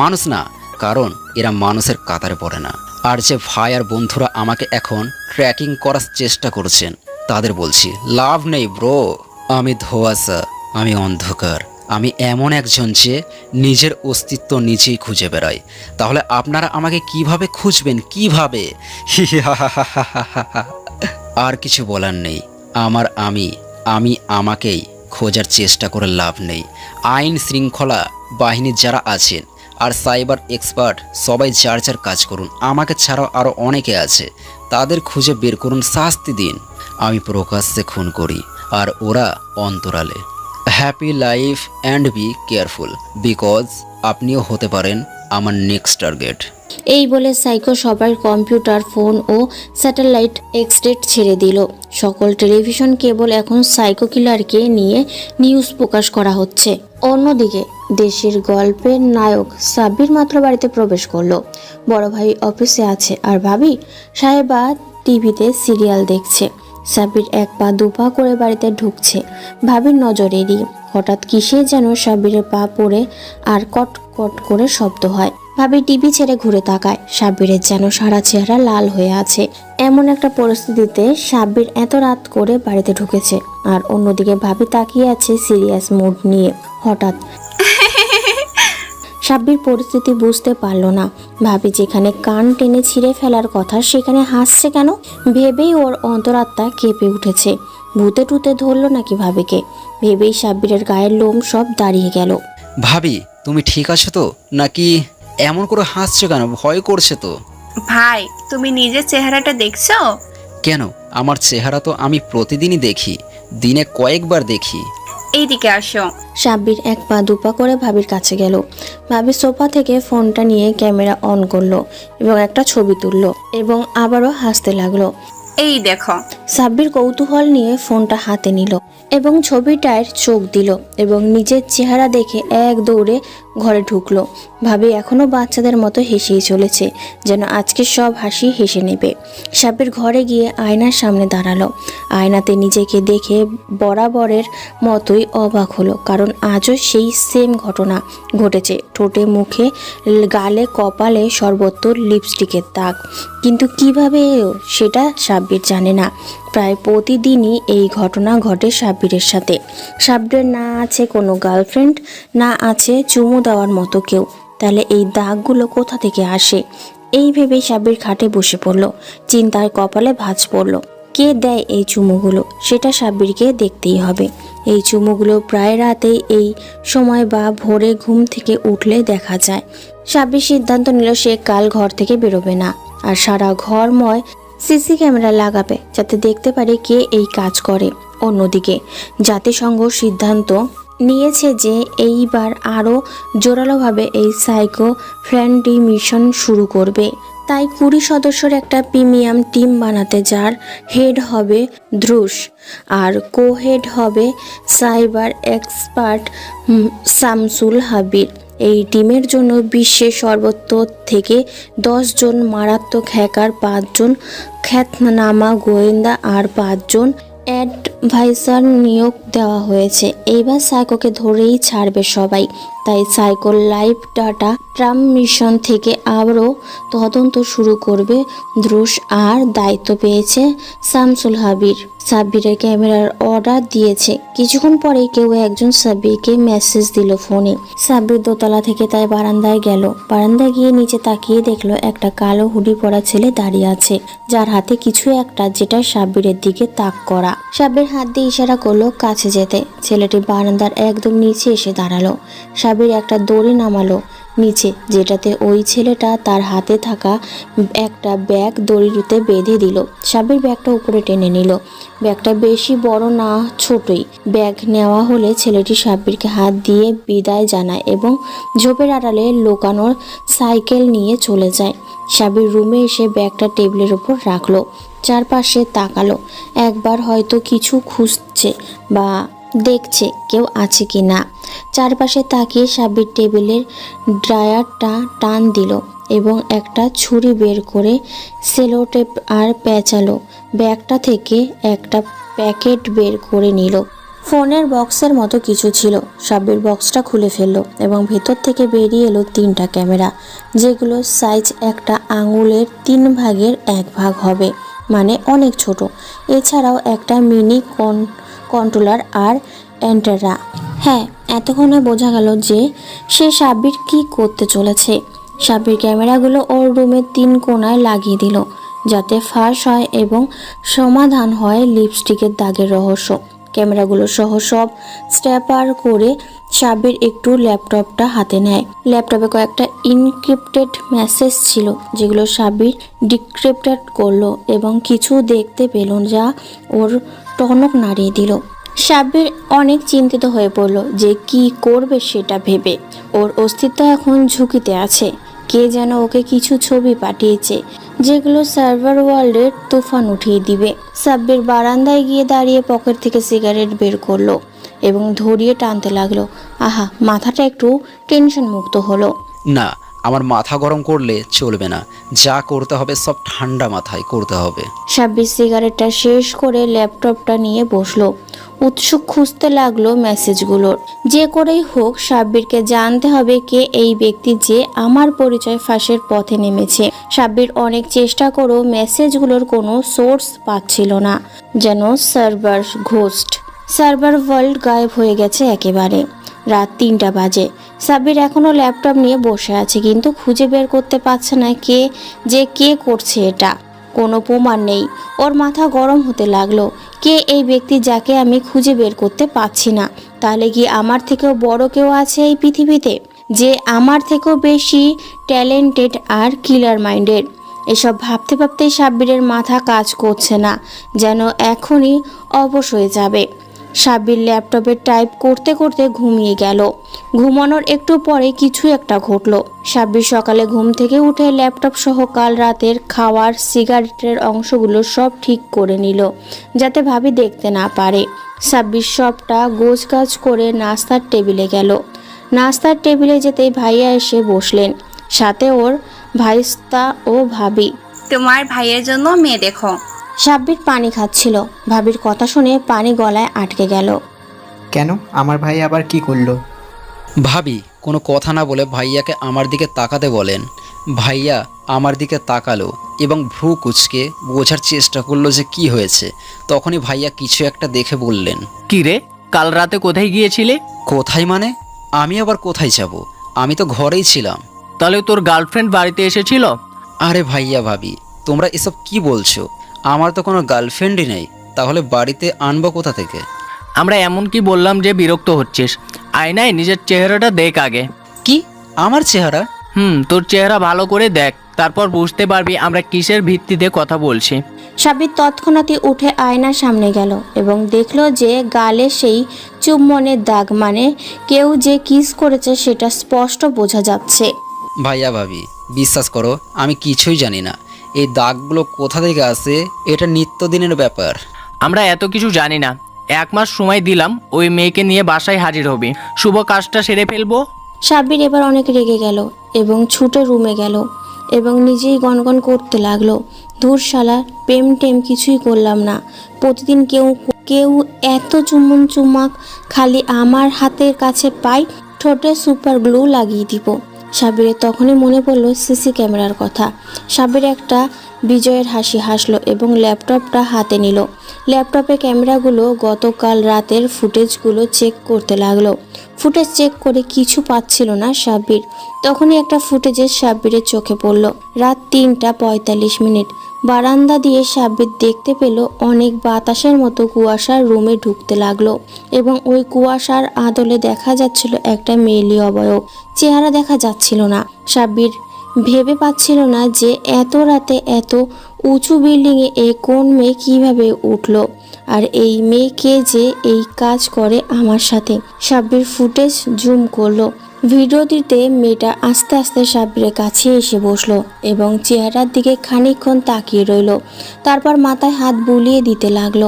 মানুষ না, কারণ এরা মানুষের কাতারে পড়ে না। আর যে ভাই আর বন্ধুরা আমাকে এখন ট্র্যাকিং করার চেষ্টা করছেন, তাদের বলছি লাভ নেই ব্রো। আমি ধোঁয়াশা, আমি অন্ধকার, আমি এমন একজন যে নিজের অস্তিত্ব নিজেই খুঁজে বেড়াই। তাহলে আপনারা আমাকে কিভাবে খুঁজবেন? কিভাবে? আর কিছু বলার নেই। আমি আমাকেই খোঁজার চেষ্টা করে লাভ নেই। আইন শৃঙ্খলা বাহিনীর যারা আছেন আর সাইবার এক্সপার্ট, সবাই যার যার কাজ করুন। আমাকে ছাড়াও আরও অনেকে আছে, তাদের খুঁজে বের করুন, শাস্তি দিন। আমি প্রকাশ্যে খুন করি আর ওরা অন্তরালে। Happy life and be careful, because আপনিও হতে পারেন আমার নেক্সট টার্গেট। এই বলে সাইকো সবার কম্পিউটার, ফোন ও স্যাটেলাইট এক্সটেট ছেড়ে দিল। সকল টেলিভিশন কেবল এখন সাইকো কিলারকে নিয়ে নিউজ প্রকাশ করা হচ্ছে। অন্যদিকে দেশের গল্পের নায়ক সাব্বির মাত্র বাড়িতে প্রবেশ করলো। বড় ভাই অফিসে আছে আর ভাবি সাহেবা টিভিতে সিরিয়াল দেখছে। সাব্বির 1 পা 2 পা করে বাড়িতে ঢুকছে। ভাবির নজর এড়িয়ে হঠাৎ কিসে যেন সাব্বিরের পা পড়ে আর কট কট করে শব্দ হয়। ভাবি টিভি ছেড়ে ঘুরে তাকায়। সাব্বিরের যেন সারা চেহারা লাল হয়ে আছে। এমন একটা পরিস্থিতিতে সাব্বির এত রাত করে বাড়িতে ঢুকেছে, আর অন্যদিকে ভাবি তাকিয়ে আছে সিরিয়াস মুড নিয়ে। হঠাৎ সাব্বির পরিস্থিতি বুঝতে পারল না। ভাবি যেখানে কান টেনে ছিঁড়ে ফেলার কথা, সেখানে হাসছে কেন? ভেবেই ওর অন্তরাত্মা কেঁপে উঠেছে। ভূতে টুতে ধরলো নাকি ভাবিকে? ভেবেই সাব্বিরের গায়ের লোম সব দাঁড়িয়ে গেল। ভাবি, তুমি ঠিক আছো তো? নাকি এমন করে হাসছো কেন? ভয় করছে তো? ভাই, তুমি নিজের চেহারাটা দেখছো? কেন? আমার চেহারা তো আমি প্রতিদিনই দেখি, দিনে কয়েকবার দেখি। এইদিকে আসো। সাব্বির 1 পা 2 পা করে ভাবির কাছে গেল। ভাবি সোফা থেকে ফোনটা নিয়ে ক্যামেরা অন করলো এবং একটা ছবি তুললো এবং আবারও হাসতে লাগলো। এই দেখো। সাব্বির কৌতূহল নিয়ে ফোনটা হাতে নিল এবং ছবিটায় চোখ দিল এবং নিজের চেহারা দেখে এক দৌড়ে ঘরে ঢুকলো। ভাবি এখনো বাচ্চাদের মতো হেসেই চলেছে, যেন আজকে সব হাসি হেসে নেবে। সাব্বির ঘরে গিয়ে আয়নার সামনে দাঁড়ালো। আয়নাতে নিজেকে দেখে বরাবরের মতোই অবাক হলো, কারণ আজও সেই সেম ঘটনা ঘটেছে। ঠোঁটে, মুখে, গালে, কপালে সর্বত্র লিপস্টিকের দাগ। কিন্তু কিভাবে এলো সেটা সাব্বির জানে না। প্রায় প্রতিদিনই এই ঘটনা ঘটে সাব্বিরের সাথে। সাব্বিরের না আছে কোনো গার্লফ্রেন্ড, না আছে চুমু দেওয়ার মতো কেউ, তাহলে এই দাগগুলো কোথা থেকে আসে? এই ভেবেই সাব্বির খাটে বসে পড়ল। চিন্তায় কপালে ভাঁজ পড়ল। কে দেয় এই চুমুগুলো সেটা সাব্বিরকে দেখতেই হবে। এই চুমুগুলো প্রায় রাতেই এই সময় বা ভোরে ঘুম থেকে উঠলে দেখা যায়। সাব্বির সিদ্ধান্ত নিল সে কাল ঘর থেকে বেরোবে না, আর সারা ঘরময় সিসি ক্যামেরা লাগাবে, যাতে দেখতে পারে কে এই কাজ করে। অন্যদিকে জাতিসংঘ সিদ্ধান্ত নিয়েছে যে এইবার আরও জোরালোভাবে এই সাইকো ফ্রেন্ডলি মিশন শুরু করবে। তাই 20 সদস্যের একটা প্রিমিয়াম টিম বানাতে, যার হেড হবে ধ্রুস আর কো-হেড হবে সাইবার এক্সপার্ট শামসুল হাবিব। এই টিমের জন্য বিশ্বের সর্বত্র থেকে 10 জন মারাত্মক হ্যাকার, 5 জন খ্যাতনামা গোয়েন্দা আর 5 জন অ্যাডভাইসার নিয়োগ দেওয়া হয়েছে। এইবার সাইকোকে ধরেই ছাড়বে সবাই। তাই সাইকো লাইভ ডাটা ট্রান্সমিশন থেকে আবারও তদন্ত শুরু করবে ধ্রুস, আর দায়িত্ব পেয়েছে শামসুল হাবিব। সাব্বিরের ক্যামেরার অর্ডার দিয়েছে। কিছুক্ষণ পরেই কেউ একজন সাব্বিরকে মেসেজ দিল ফোনে। সাব্বির দোতলা থেকে তাই বারান্দায় গেল। বারান্দায় গিয়ে নিচে তাকিয়ে দেখলো একটা কালো হুডি পরা ছেলে দাঁড়িয়ে আছে, যার হাতে কিছু একটা, যেটা সাব্বিরের দিকে তাক করা। সাব্বির হাত দিয়ে ইশারা করলো কাছে যেতে। ছেলেটি বারান্দার একদম নিচে এসে দাঁড়ালো। সাব্বির একটা দড়ি নামালো নিচে, যেটাতে ওই ছেলেটা তার হাতে থাকা একটা ব্যাগ দড়িতে বেঁধে দিল। সাব্বির ব্যাগটা উপরে টেনে নিল। ব্যাগটা বেশি বড় না, ছোটই। ব্যাগ নেওয়া হলে ছেলেটি সাব্বিরকে হাত দিয়ে বিদায় জানায় এবং ঝোপের আড়ালে লোকানোর সাইকেল নিয়ে চলে যায়। সাব্বির রুমে এসে ব্যাগটা টেবিলের উপর রাখলো। চারপাশে তাকালো, একবার হয়তো কিছু খুঁজছে বা দেখছে কেউ আছে কি না। চারপাশে তাকিয়ে সাব্বির টেবিলের ড্রায়ারটা টান দিল এবং একটা ছুরি বের করে সেলোটেপ আর পেঁচালো। ব্যাগটা থেকে একটা প্যাকেট বের করে নিল। ফোনের বক্সের মতো কিছু ছিল। সাব্বির বক্সটা খুলে ফেললো এবং ভেতর থেকে বেরিয়ে এলো 3টা ক্যামেরা, যেগুলো সাইজ একটা আঙুলের 3 ভাগের 1 ভাগ হবে, মানে অনেক ছোট। এছাড়াও একটা মিনি কন্ট্রোলার আর অ্যান্টেনা। হ্যাঁ, এতক্ষণে বোঝা গেল যে সে সাব্বির কি করতে চলেছে। সাব্বির ক্যামেরাগুলো ওর রুমের 3 কোণায় লাগিয়ে দিল, যাতে ফাঁস হয় এবং সমাধান হয় লিপস্টিকের দাগের রহস্য। ক্যামেরাগুলো সহ সব স্ট্যাপার করে সাব্বির একটু ল্যাপটপটা হাতে নেয়। ল্যাপটপে কয়েকটা ইনক্রিপ্টেড মেসেজ ছিল, যেগুলো সাব্বির ডিক্রিপ্টেড করলো এবং কিছু দেখতে পেল যা ওর টনক নাড়িয়ে দিল। সাব্বির অনেক চিন্তিত হয়ে পড়ল যে কি করবে সেটা ভেবে। ওর অস্তিত্ব এখন ঝুঁকিতে আছে। কে যেন ওকে কিছু ছবি পাঠিয়েছে, যেগুলো সার্ভার ওয়ার্ল্ডের তুফান উঠিয়ে দিবে। সাব্বির বারান্দায় গিয়ে দাঁড়িয়ে পকেট থেকে সিগারেট বের করলো এবং ধরিয়ে টানতে লাগলো। আহা, মাথাটা একটু টেনশন মুক্ত হলো। না, আমার মাথা গরম করলে চলবে না। যা করতে হবে সব ঠান্ডা মাথায় করতে হবে। সাব্বির সিগারেটটা শেষ করে ল্যাপটপটা নিয়ে বসলো। উৎসুক খুঁজতে লাগলো মেসেজগুলোর। যে করেই হোক সাব্বিরকে জানতে হবে কে এই ব্যক্তি যে আমার পরিচয় ফাঁসের পথে নেমেছে। সাব্বির অনেক চেষ্টা করেও মেসেজগুলোর কোনো সোর্স পাচ্ছিল না, যেন সার্ভার ঘোস্ট। সার্ভার ওয়ার্ল্ড গায়েব হয়ে গেছে একেবারে। রাত 3টা বাজে। সাব্বির এখনও ল্যাপটপ নিয়ে বসে আছে, কিন্তু খুঁজে বের করতে পারছে না কে করছে এটা। কোনো প্রমাণ নেই। ওর মাথা গরম হতে লাগলো। কে এই ব্যক্তি যাকে আমি খুঁজে বের করতে পারছি না? তাহলে কি আমার থেকেও বড় কেউ আছে এই পৃথিবীতে, যে আমার থেকেও বেশি ট্যালেন্টেড আর কিলার মাইন্ডেড? এসব ভাবতে ভাবতেই সাব্বিরের মাথা কাজ করছে না, যেন এখনই অবশ হয়ে যাবে। সাব্বির ল্যাপটপে টাইপ করতে করতে ঘুমিয়ে গেল। ঘুমানোর একটু পরে কিছু একটা ঘটলো। সাব্বির সকালে ঘুম থেকে উঠে ল্যাপটপ সহ কাল রাতের খাওয়ার সিগারেটের অংশগুলো সব ঠিক করে নিল, যাতে ভাবি দেখতে না পারে। সাব্বির সবটা গোছগাছ করে নাস্তার টেবিলে গেল। নাস্তার টেবিলে যেতেই ভাইয়া এসে বসলেন, সাথে ওর ভাইস্তা ও ভাবি। তোমার ভাইয়ের জন্য মেয়ে দেখো। সাব্বির পানি খাচ্ছিল। ভাবির কথা শুনে পানি গলায় আটকে গেল। কেন, আমার ভাই আবার কি করলো? ভাবি কোনো কথা না বলে ভাইয়াকে আমার দিকে তাকাতে বলেন। ভাইয়া আমার দিকে তাকালো এবং ভ্রু কুঁচকে বোঝার চেষ্টা করলো যে কি হয়েছে। তখনই ভাইয়া কিছু একটা দেখে বললেন, কি রে, কাল রাতে কোথায় গিয়েছিলে? কোথায় মানে? আমি আবার কোথায় যাব? আমি তো ঘরেই ছিলাম। তাহলে তোর গার্লফ্রেন্ড বাড়িতে এসেছিল? আরে ভাইয়া ভাবি, তোমরা এসব কি বলছো? আমার তো কোনো গার্লফ্রেন্ডই নেই, তাহলে বাড়িতে আনবো কোথা থেকে? আমরা এমন কি বললাম যে বিরক্ত হচ্ছিস? আয়নায় নিজের চেহারাটা দেখ আগে। কি আমার চেহারা? তোর চেহারা ভালো করে দেখ, তারপর বুঝতে পারবি আমরা কিসের ভিত্তিতে কথা বলছি। সাব্বির তৎক্ষণাৎই উঠে আয়নার সামনে গেল এবং দেখলো যে গালে সেই চুম্বনের দাগ, মানে কেউ যে কিস করেছে সেটা স্পষ্ট বোঝা যাচ্ছে। ভাইয়া ভাবি বিশ্বাস করো, আমি কিছুই জানি না। এই দাগগুলো কোথা থেকে আসে এটা নিত্যদিনের ব্যাপার। আমরা এত কিছু জানি না। 1 মাস সময় দিলাম, ওই মেয়েকে নিয়ে বাসায় হাজির হবি, শুভ কাজটা সেরে ফেলবো। সাব্বির এবার অনেক রেগে গেল এবং ছুটে রুমে গেল এবং নিজেই গনগন করতে লাগলো, ধুর শালা, প্রেম টেম কিছুই করলাম না। প্রতিদিন কেউ কেউ এত চুম্বন চুম্মাক খালি আমার হাতের কাছে পাই, ঠোঁটে সুপার গ্লু লাগিয়ে দিব। সাব্বিরের তখনই মনে পড়লো সিসি ক্যামেরার কথা। সাব্বির একটা বিজয়ের হাসি হাসলো এবং ল্যাপটপটা হাতে নিল। ল্যাপটপে ক্যামেরাগুলো গতকাল রাতের ফুটেজগুলো চেক করতে লাগলো। ফুটেজ চেক করে কিছু পাচ্ছিল না সাব্বির। তখনই একটা ফুটেজে সাব্বিরের চোখে পড়ল। রাত 3:45। বারান্দা দিয়ে সাব্বির দেখতে পেল অনেক বাতাসের মতো কুয়াশার রুমে ঢুকতে লাগলো এবং ওই কুয়াশার আদলে দেখা যাচ্ছিল একটা মেয়েলি অবয়ব। চেহারা দেখা যাচ্ছিল না। সাব্বির ভেবে পাচ্ছিল না যে এত রাতে এত উঁচু বিল্ডিংয়ে এই কোন মেয়ে কিভাবে উঠলো, আর এই মেয়েকে যে এই কাজ করে আমার সাথে। সাব্বির ফুটেজ জুম করলো। ভিডিওটিতে মেয়েটা আস্তে আস্তে সাব্বিরের কাছে এসে বসলো এবং চেহারার দিকে খানিকক্ষণ তাকিয়ে রইল। তারপর মাথায় হাত বুলিয়ে দিতে লাগলো।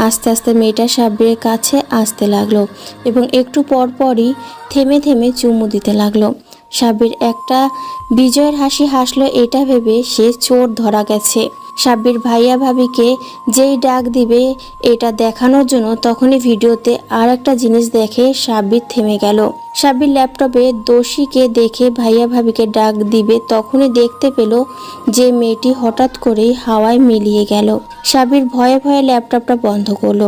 আস্তে আস্তে মেয়েটা সাব্বিরের কাছে আসতে লাগলো এবং একটু পর পরই থেমে থেমে চুমু দিতে লাগলো। সাব্বির একটা বিজয়ের হাসি হাসলো, এটা ভেবে সে চোর ধরা গেছে। সাব্বির ভাইয়া ভাবিকে যেই ডাক দিবে এটা দেখানোর জন্য, তখনই ভিডিওতে আর একটা জিনিস দেখে সাব্বির থেমে গেল। সাব্বির ল্যাপটপে দোষীকে দেখে ভাইয়া ভাবিকে ডাক দিবে, তখনই দেখতে পেল যে মেয়েটি হঠাৎ করেই হাওয়ায় মিলিয়ে গেল। সাব্বির ভয়ে ভয়ে ল্যাপটপটা বন্ধ করলো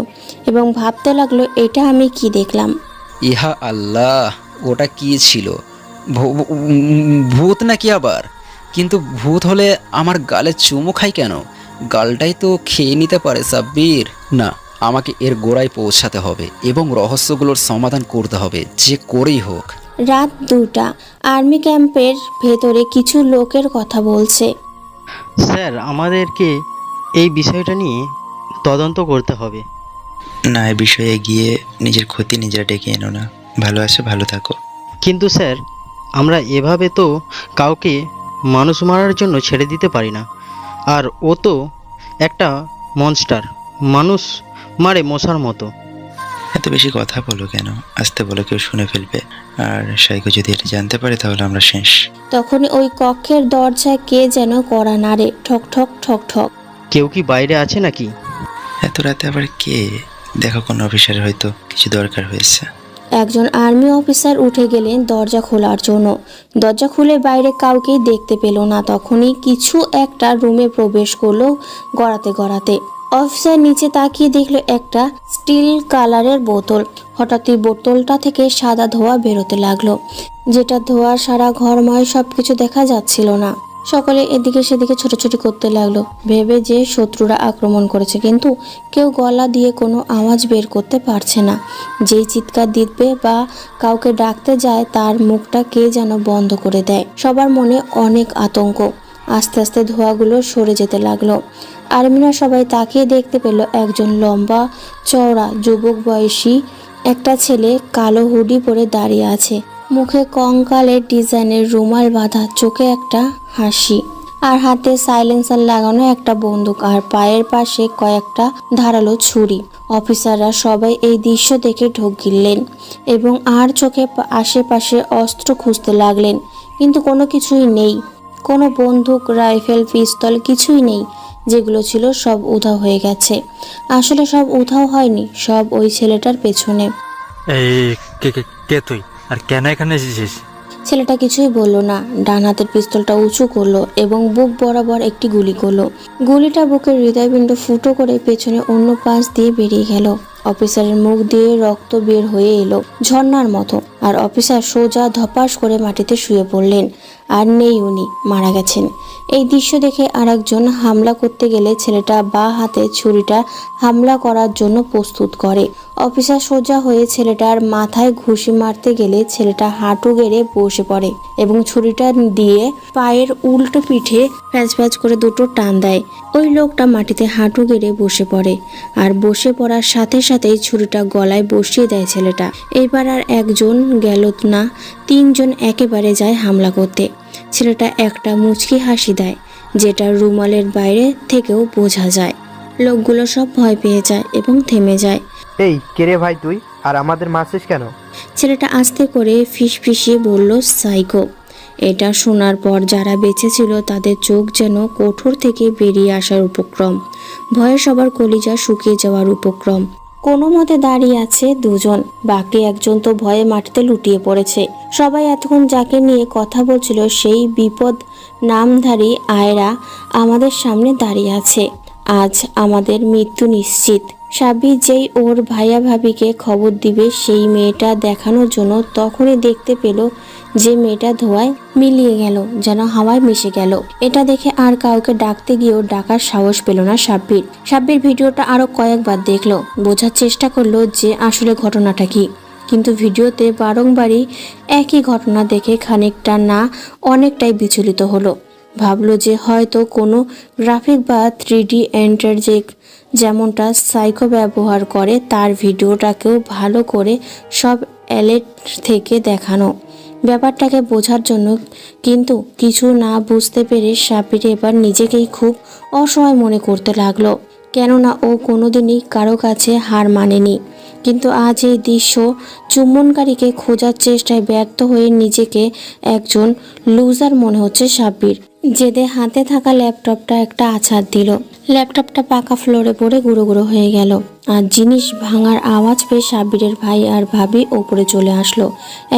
এবং ভাবতে লাগলো, এটা আমি কি দেখলাম? ইহা আল্লাহ, ওটা কি ছিল? ভূত নাকি আবার? কিন্তু ভূত হলে আমার গালে চুমু খাই কেন? গালটাই তো খেয়ে নিতে পারে সাব্বির। না, আমাকে এর গোড়ায় পৌঁছাতে হবে এবং রহস্যগুলোর সমাধান করতে হবে, যে করেই হোক। রাত 2টা। আর্মি ক্যাম্পের ভেতরে কিছু লোকের কথা বলছে। স্যার, আমাদেরকে এই বিষয়টা নিয়ে তদন্ত করতে হবে। না, এই বিষয়ে গিয়ে নিজের ক্ষতি নিজেরা ডেকে এনো না। ভালো আছে, ভালো থাকো। কিন্তু স্যার, আমরা এভাবে তো কাউকে মানুষ মারার জন্য ছেড়ে দিতে পারি না। আর ও তো একটা মনস্টার, মানুষ মারে মশার মতো। এত বেশি কথা বলো কেন? আসতে বলো, কেউ শুনে ফেলবে। আর সাইকো যদি এটা জানতে পারে তাহলে আমরা শেষ। তখনই ওই কক্ষের দরজায় কে যেন কড়া নাড়ে, ঠক ঠক ঠক ঠক। কেউ কি বাইরে আছে নাকি? এত রাতে আবার কে? দেখো, কোনো অফিসারের হয়তো কিছু দরকার হয়েছে। একজন আর্মি অফিসার উঠে গেলেন দরজা খোলার জন্য। দরজা খুলে বাইরে কাউকেই দেখতে পেল না। তখনই কিছু একটা রুমে প্রবেশ করলো গড়াতে গড়াতে। অফিসার নিচে তাকিয়ে দেখলো একটা স্টিল কালারের বোতল। হঠাৎই বোতলটা থেকে সাদা ধোঁয়া বেরোতে লাগলো, যেটা ধোঁয়ার সারা ঘরময় সবকিছু দেখা যাচ্ছিল না। সকলে এদিকে সেদিকে ছোটাছুটি করতে লাগলো, ভেবে যে শত্রুরা আক্রমণ করেছে, কিন্তু কেউ গলা দিয়ে কোনো আওয়াজ বের করতে পারছে না। যেই চিৎকার দিবে বা কাউকে ডাকতে যায় তার মুখটা কে যেন বন্ধ করে দেয়। সবার মনে অনেক আতঙ্ক। আস্তে আস্তে ধোঁয়াগুলো সরে যেতে লাগলো। আরমিনা সবাই তাকিয়ে দেখতে পেল একজন লম্বা চওড়া যুবক বয়সী একটা ছেলে কালো হুডি পরে দাঁড়িয়ে আছে, মুখে কঙ্কালের ডিজাইনের রুমাল বাঁধা, চোখে একটা হাসি, আর হাতে সাইলেন্সার লাগানো একটা বন্দুক, আর পায়ের পাশে কয়েকটা ধারালো ছুরি। অফিসাররা সবাই এই দৃশ্য দেখে ঢোক গিললেন এবং আর চোখে আশেপাশে অস্ত্র খুঁজতে লাগলেন, কিন্তু কোনো কিছুই নেই। কোনো বন্দুক, রাইফেল, পিস্তল কিছুই নেই। যেগুলো ছিল সব উধাও হয়ে গেছে। আসলে সব উধাও হয়নি, সব ওই ছেলেটার পেছনে। এই কে তুই, আর কেন এখানে এসেছিস? ছেলেটা কিছুই বলল না, ডান হাতের পিস্তলটা উঁচু করলো এবং বুক বরাবর একটি গুলি করলো। গুলিটা বুকের হৃদয়পিণ্ড ফুটো করে পেছনে অন্য পাশ দিয়ে বেরিয়ে গেল। অফিসারের মুখ দিয়ে রক্ত বের হয়ে এলো ঝর্ণার মতো, আর অফিসার সোজা ধপাস করে মাটিতে শুয়ে পড়লেন। আর নেই, উনি মারা গেছেন। এই দৃশ্য দেখে আরেকজন হামলা করতে গেলে ছেলেটা বাঁ হাতে ছুরিটা হামলা করার জন্য প্রস্তুত করে। অফিসার সোজা হয়ে ছেলেটার মাথায় ঘুষি মারতে গেলে ছেলেটা হাঁটু গেড়ে বসে পড়ে এবং ছুরিটা দিয়ে পায়ের উল্টো পিঠে প্যাঁচ প্যাঁচ করে দুটো টান দেয়। ওই লোকটা মাটিতে হাঁটু গেড়ে বসে পড়ে, আর বসে পড়ার সাথে সাথেই ছুরিটা গলায় বসিয়ে দেয় ছেলেটা। এইবার আর একজন গেল না, তিনজন একেবারে যায় হামলা করতে। ছেলেটা একটা মুচকি হাসি দেয়, যেটা রুমালের বাইরে থেকেও বোঝা যায়। লোকগুলো সব ভয় পেয়ে যায় এবং থেমে যায়। এই কে রে ভাই তুই, আর আমাদের মারছিস কেন? ছেলেটা আস্তে করে ফিসফিসিয়ে বলল, সাইকো। এটা শোনার পর যারা বেঁচে ছিল তাদের চোখ যেন কোঠর থেকে বেরিয়ে আসার উপক্রম, ভয়ে সবার কলিজা শুকিয়ে যাওয়ার উপক্রম। কোনো মতে দাঁড়িয়ে আছে দুজন, বাকি একজন তো ভয়ে মাটিতে লুটিয়ে পড়েছে। সবাই এতক্ষণ যাকে নিয়ে কথা বলছিল সেই বিপদ নামধারী আয়রা আমাদের সামনে দাঁড়িয়ে আছে। আজ আমাদের মৃত্যু নিশ্চিত। সাব্বির যেই ওর ভাইয়া ভাবিকে খবর দিবে সেই মেয়েটা দেখানোর জন্য তখনই দেখতে পেল যে মেয়েটা ধোঁয়ায় মিলিয়ে গেল, যেন হাওয়ায় মিশে গেল। এটা দেখে আর কাউকে ডাকতে গিয়েও ডাকার সাহস পেল না সাব্বির। সাব্বির ভিডিওটা আরো কয়েকবার দেখলো, বোঝার চেষ্টা করলো যে আসলে ঘটনাটা কি, কিন্তু ভিডিওতে বারংবারই একই ঘটনা দেখে খানিকটা না অনেকটাই বিচলিত হলো। ভাবলো যে হয়তো কোনো গ্রাফিক বা 3D এন্টারজেক যেমনটা সাইকো ব্যবহার করে তার ভিডিওটাকেও ভালো করে সব অ্যালেট থেকে দেখানো, ব্যাপারটাকে বোঝার জন্য। কিন্তু কিছু না বুঝতে পেরে সাব্বির এবার নিজেকেই খুব অসহায় মনে করতে লাগলো, কেননা ও কোনোদিনই কারো কাছে হার মানেনি। কিন্তু আজ এই দৃশ্য চুম্বনকারীকে খোঁজার চেষ্টায় ব্যর্থ হয়ে নিজেকে একজন লুজার মনে হচ্ছে সাব্বির। জেদে হাতে থাকা ল্যাপটপটা একটা আছাড় দিল। ল্যাপটপটা পাকা ফ্লোরে পড়ে গুঁড়ো গুঁড়ো হয়ে গেল, আর জিনিস ভাঙার আওয়াজ পেয়ে সাব্বিরের ভাই আর ভাবি ওপরে চলে আসলো।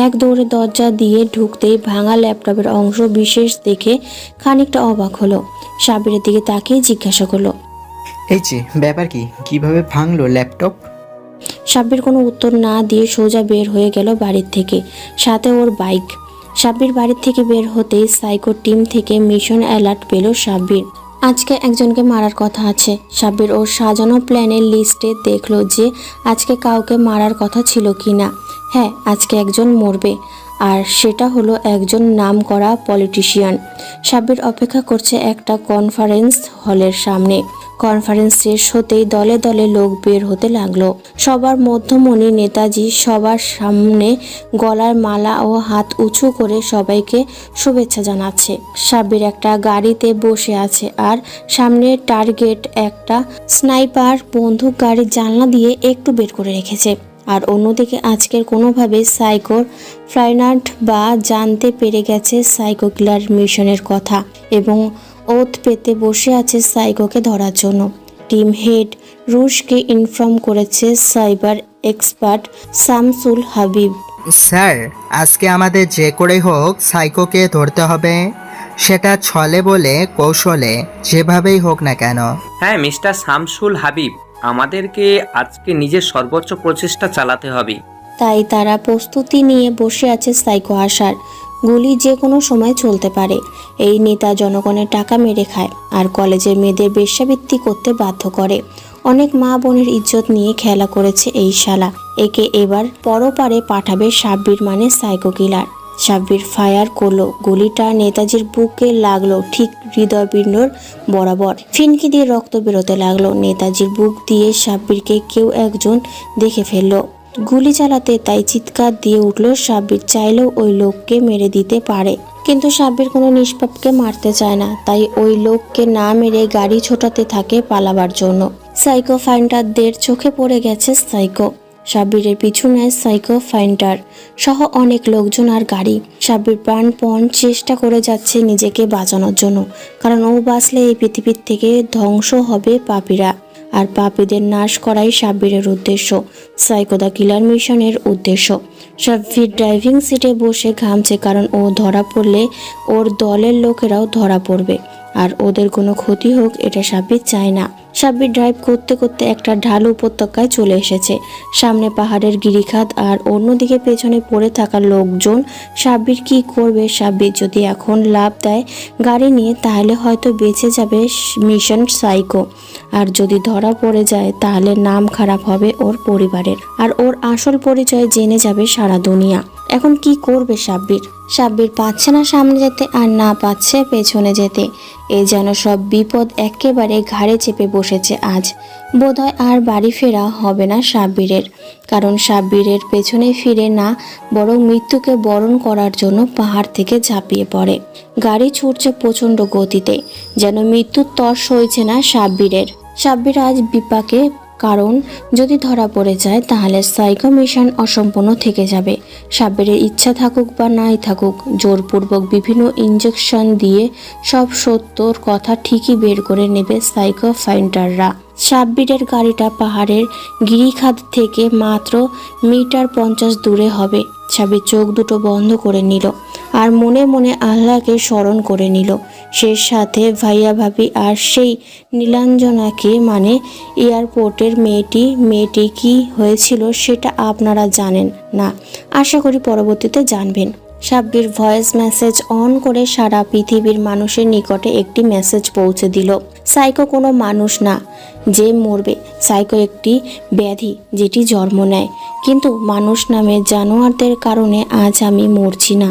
এক দৌড়ে দরজা দিয়ে ঢুকতেই ভাঙা ল্যাপটপের অংশ বিশেষ দেখে খানিকটা অবাক হলো। সাব্বিরের দিকে তাকিয়ে জিজ্ঞাসা করলো, এই যে ব্যাপার কি, কিভাবে ভাঙলো ল্যাপটপ? সাব্বির কোনো উত্তর না দিয়ে সোজা বের হয়ে গেল বাড়ির থেকে, সাথে ওর বাইক। সাব্বির বাড়ির থেকে বের হতেই সাইকো টিম থেকে মিশন অ্যালার্ট পেল সাব্বির। আজকে একজনকে মারার কথা আছে। সাব্বির ওর সাজানো প্ল্যানের লিস্টে দেখলো যে আজকে কাউকে মারার কথা ছিল কি না। হ্যাঁ, আজকে একজন মরবে, আর সেটা হলো একজন নামকরা পলিটিশিয়ান। সাব্বির অপেক্ষা করছে একটা কনফারেন্স হলের সামনে। কনফারেন্স শেষ হতেই দলে দলে লোক বের হতে লাগলো। সবার মধ্যমণি নেতাজি সবার সামনে গলার মালা ও হাত উঁচু করে সবাইকে শুভেচ্ছা জানাচ্ছে। সাব্বির একটা গাড়িতে বসে আছে, আর সামনে টার্গেট একটা স্নাইপার বন্দুক গাড়ির জানলা দিয়ে একটু বের করে রেখেছে। আর অন্যদিকে আজকের কোনোভাবে সাইকোর ফ্লাইনাট বা জানতে পেরে গেছে সাইকো কিলার মিশনের কথা এবং ওত পেতে বসে আছে সাইকোকে ধরার জন্য। টিম হেড রুশকে ইনফর্ম করেছে cyber expert Shamsul Habib. Sir, আজকে আমাদের যে করেই হোক সাইকোকে ধরতে হবে, সেটা ছলে বলে কৌশলে যেভাবেই হোক না কেন। হ্যাঁ মিস্টার শামসুল হাবিব, আমাদেরকে আজকে নিজের সর্বোচ্চ প্রচেষ্টা চালাতে হবে। তাই তারা প্রস্তুতি নিয়ে বসে আছে সাইকো আসার। গুলি যে কোনো সময় চলতে পারে। এই নেতা জনগণের টাকা মেরে খায় আর কলেজের মেয়েদের বেশ্যাবৃত্তি করতে বাধ্য করে। অনেক মা বোনের ইজ্জত নিয়ে খেলা করেছে এই শালা। একে এবার পরপারে পাঠাবে সাব্বির মানে সাইকো কিলার। সাব্বির ফায়ার করলো। গুলিটা নেতাজির বুকে লাগলো ঠিক হৃদয়পিণ্ডর বরাবর। ফিনকি দিয়ে রক্ত বেরোতে লাগলো। নেতাজির বুক দিয়ে সাব্বিরকে কেউ একজন দেখে ফেললো। গুলি চালাতে তাই চিৎকার দিয়ে উঠল সাব্বির। চাইলেও ওই লোককে মেরে দিতে পারে, কিন্তু সাব্বির কোনো নিষ্পাপকে মারতে চায় না, তাই ওই লোককে না মেরে গাড়ি ছোটাতে থাকে পালাবার জন্য। সাইকো ফাইন্ডারদের চোখে পড়ে গেছে সাইকো। সাব্বিরের পিছু নেয় সাইকো ফাইন্ডার সহ অনেক লোকজন আর গাড়ি। সাব্বির প্রাণপণ চেষ্টা করে যাচ্ছে নিজেকে বাঁচানোর জন্য, কারণ ও বাঁচলে এই পৃথিবীর থেকে ধ্বংস হবে পাপীরা, আর পাপীদের নাশ করাই সাব্বিরের উদ্দেশ্য, সাইকো দ্য কিলার মিশনের উদ্দেশ্য। সাব্বির ড্রাইভিং সিটে বসে ঘামছে, কারণ ও ধরা পড়লে ওর দলের লোকেরাও ধরা পড়বে, আর ওদের কোনো ক্ষতি হোক এটা সাব্বির চায় না। সাব্বির ড্রাইভ করতে করতে একটা ঢালু উপত্যকায় চলে এসেছে। সামনে পাহাড়ের গিরিখাত আর অন্যদিকে পেছনে পড়ে থাকা লোকজন। সাব্বির কি করবে? সাব্বির যদি এখন লাভ দেয় গাড়ি নিয়ে, তাহলে হয়তো বেঁচে যাবে মিশন সাইকো, আর যদি ধরা পড়ে যায় তাহলে নাম খারাপ হবে ওর পরিবারের, আর ওর আসল পরিচয় জেনে যাবে সারা দুনিয়া। এখন কি করবে সাব্বির? সাব্বির পাচ্ছে না সামনে যেতে, আর না পাচ্ছে পেছনে যেতে। এই যেন সব বিপদ একেবারে ঘাড়ে চেপে বসেছে আজ। বোধহয় আর বাড়ি ফেরা হবে না সাব্বিরের, কারণ সাব্বিরের পেছনে ফিরে না, বরং মৃত্যুকে বরণ করার জন্য পাহাড় থেকে ঝাঁপিয়ে পড়ে। গাড়ি ছুটছে প্রচণ্ড গতিতে, যেন মৃত্যুর তর সইছে না সাব্বিরের। সাব্বির আজ বিপাকে, কারণ যদি ধরা পড়ে যায় তাহলে সাইকো মিশন অসম্পূর্ণ থেকে যাবে। সাব্বিরের ইচ্ছা থাকুক বা নাই থাকুক, জোরপূর্বক বিভিন্ন ইঞ্জেকশন দিয়ে সব সত্যর কথা ঠিকই বের করে নেবে সাইকো ফাইন্ডাররা। সাব্বিরের গাড়িটা পাহাড়ের গিরিখাত থেকে মাত্র মিটার 50 দূরে হবে। সাব্বির চোখ দুটো বন্ধ করে নিল আর মনে মনে আল্লাহকে স্মরণ করে নিল। সে সাথে ভাইয়া ভাবি আর সেই নীলাঞ্জনাকে, মানে এয়ারপোর্টের মেয়েটি কি হয়েছিল সেটা আপনারা জানেন না, আশা করি পরবর্তীতে জানবেন। সাব্বির ভয়েস মেসেজ অন করে সারা পৃথিবীর মানুষের নিকটে একটি মেসেজ পৌঁছে দিল। সাইকো কোনো মানুষ না যে মরবে, সাইকো একটি ব্যাধি যেটি জন্ম নেয়। কিন্তু মানুষ নামে জানোয়ারদের কারণে আজ আমি মরছি না,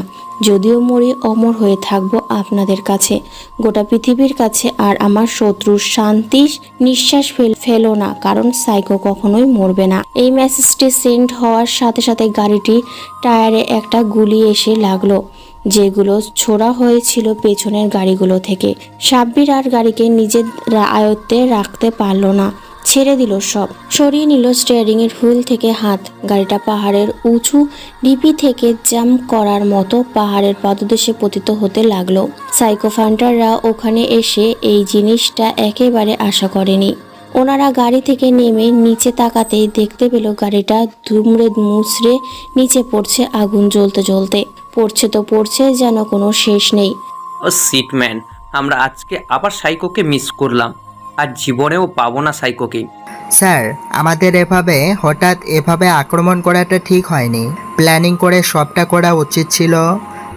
যদিও মরি অমর হয়ে থাকবো আপনাদের কাছে, গোটা পৃথিবীর কাছে। আর আমার শত্রুর শান্তি নিঃশ্বাস ফেলো না, কারণ সাইকো কখনোই মরবে না। এই মেসেজটি সেন্ড হওয়ার সাথে সাথে গাড়িটি টায়ারে একটা গুলি এসে লাগলো, যেগুলো ছোড়া হয়েছিল পেছনের গাড়িগুলো থেকে। সাব্বির আর গাড়িকে নিজের আয়ত্তে রাখতে পারল না, ছেড়ে দিল সব, সরিয়ে নিল স্টিয়ারিং এর হুইল থেকে হাত। গাড়িটা পাহাড়ের উঁচু ঢিপি থেকে জাম্প করার মতো পাহাড়ের পাদদেশে পতিত হতে লাগলো। সাইকো ফান্টাররা ওখানে এসে এই জিনিসটা একেবারে আশা করেনি। ওনারা গাড়ি থেকে নেমে নিচে তাকাতেই দেখতে পেল গাড়িটা দুমড়ে মুচড়ে নিচে পড়ছে, আগুন জ্বলতে জ্বলতে। পড়ছে তো পড়ছে, যেন কোনো শেষ নেই। ও সিটম্যান, আমরা আজকে আবার সাইকোকে মিস করলাম, আর জীবনেও পাবো না সাইকোকে। স্যার, আমাদের হঠাৎ এভাবে আক্রমণ করাটা ঠিক হয়নি। প্ল্যানিং করে সবটা করা উচিত ছিল,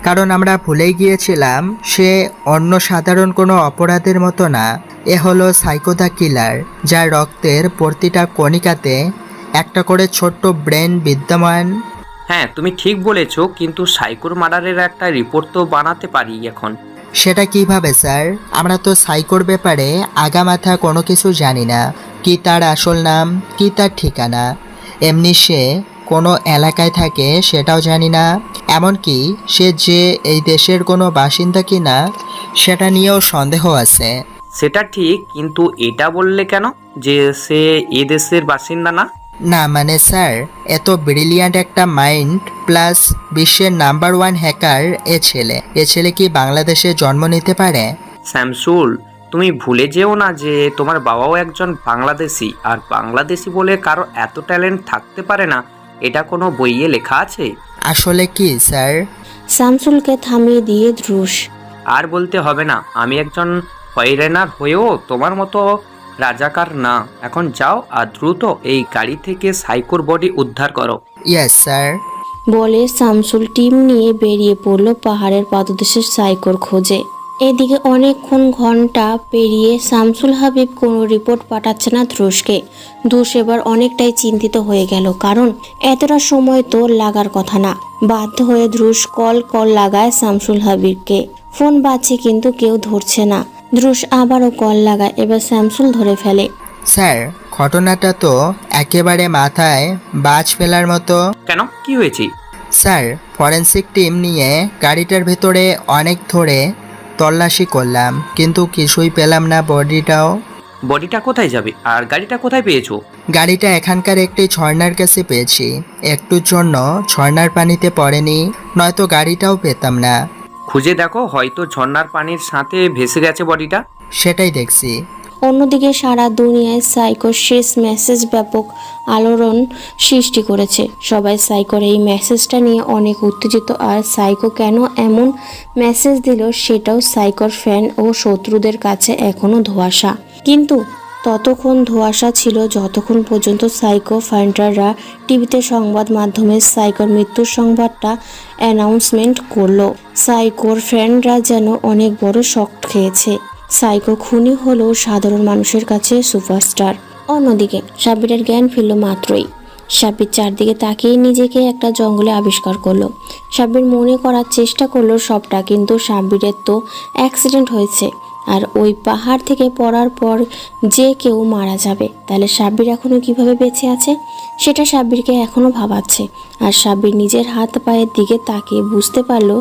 কারণ আমরা ভুলেই গিয়েছিলাম সে অন্য সাধারণ কোনো অপরাধের মতো না। এ হলো সাইকো দ্য কিলার, যার রক্তের প্রতিটা কণিকাতে একটা করে ছোট্ট ব্রেন বিদ্যমান। হ্যাঁ, তুমি ঠিক বলেছো, কিন্তু সাইকোর মার্ডারের একটা রিপোর্ট তো বানাতে পারি এখন। সেটা কিভাবে স্যার? আমরা তো সাইকোর ব্যাপারে আগামাথা কোনো কিছু জানি না। কি তার আসল নাম, কি তার ঠিকানা, এমনি সে কোনো এলাকায় থাকে সেটাও জানি না। এমনকি সে যে এই দেশের কোনো বাসিন্দা কিনা সেটা নিয়েও সন্দেহ আছে। সেটা ঠিক, কিন্তু এটা বললে কেন যে সে এ দেশের বাসিন্দা না? না মানে স্যার, এত ব্রিলিয়ান্ট একটা মাইন্ড প্লাস বিশ্বের নাম্বার 1 হ্যাকার এ ছেলে কি বাংলাদেশে জন্ম নিতে পারে? শামসুল, তুমি ভুলে যেও না যে তোমার বাবাও একজন বাংলাদেশি, আর বাংলাদেশি বলে কারো এত ট্যালেন্ট থাকতে পারে না, এটা কোনো বইয়ে লেখা আছে? আসলে কি স্যার? শামসুলকে থামিয়ে দিয়ে ধ্রুস। আর বলতে হবে না, আমি একজন ফরেনার হয়েও তোমার মতো রাজাকার না। এখন যাও আর দ্রুত এই গাড়ি থেকে সাইকোর বডি উদ্ধার করো। Yes sir. বলে শামসুল টিম নিয়ে বেরিয়ে পড়ল পাহাড়ের পাদদেশের সাইকোর খোঁজে। এদিকে অনেকক্ষণ ঘন্টা পেরিয়ে শামসুল হাবিব কোনো রিপোর্ট পাঠাচ্ছে না ধ্রুসকে। ধ্রুস এবার অনেকটাই চিন্তিত হয়ে গেল, কারণ এতটা সময় তো লাগার কথা না। বাধ্য হয়ে ধ্রুস কল লাগায় শামসুল হাবিবকে। ফোন বাজছে কিন্তু কেউ ধরছে না। ধ্রুস আবারও কল লাগায়, এবার শামসুল ধরে ফেলে। স্যার, ঘটনাটা তো একেবারে মাথায় বাজ ফেলার মতো। কেন, কি হয়েছে? স্যার, ফরেনসিক টিম নিয়ে গাড়িটার ভেতরে অনেক ধরে তল্লাশি করলাম, কিন্তু কিছুই পেলাম না। বডিটা কোথায় যাবে আর গাড়িটা কোথায় পেয়েছো? গাড়িটা এখানকার একটি ঝর্ণার কাছে পেয়েছি। একটুর জন্য ঝর্ণার পানিতে পড়েনি, নয়তো গাড়িটাও পেতাম না। খুঁজে দেখো, হয়তো ঝর্ণার পানির সাথে ভেসে গেছে বডিটা। সেটাই দেখছি। অন্যদিকে সারা দুনিয়ায় সাইকোর শেষ মেসেজ ব্যাপক আলোড়ন সৃষ্টি করেছে। সবাই সাইকোর এই মেসেজটা নিয়ে অনেক উত্তেজিত, আর সাইকো কেন এমন মেসেজ দিল সেটাও সাইকোর ফ্যান ও শত্রুদের কাছে এখনও ধোঁয়াশা। কিন্তু ততক্ষণ ধোঁয়াশা ছিল যতক্ষণ পর্যন্ত সাইকো ফাইন্ডাররা টিভিতে সংবাদ মাধ্যমে সাইকোর মৃত্যুর সংবাদটা অ্যানাউন্সমেন্ট করলো। সাইকোর ফ্যানরা যেন অনেক বড় শক খেয়েছে। সাইকো খুনি হলো সাধারণ মানুষের কাছে সুপারস্টার। অন্যদিকে সাব্বিরের জ্ঞান ফিরল মাত্রই। সাব্বির চারদিকে তাকিয়ে নিজেকে একটা জঙ্গলে আবিষ্কার করলো। সাব্বির মনে করার চেষ্টা করলো সবটা, কিন্তু সাব্বিরের তো অ্যাক্সিডেন্ট হয়েছে, আর ওই পাহাড় থেকে পড়ার পর যে কেউ মারা যাবে, তাহলে সাব্বির এখনও কিভাবে বেঁচে আছে সেটা সাব্বিরকে এখনও ভাবাচ্ছে। আর সাব্বির নিজের হাত পায়ের দিকে তাকিয়ে বুঝতে পারলো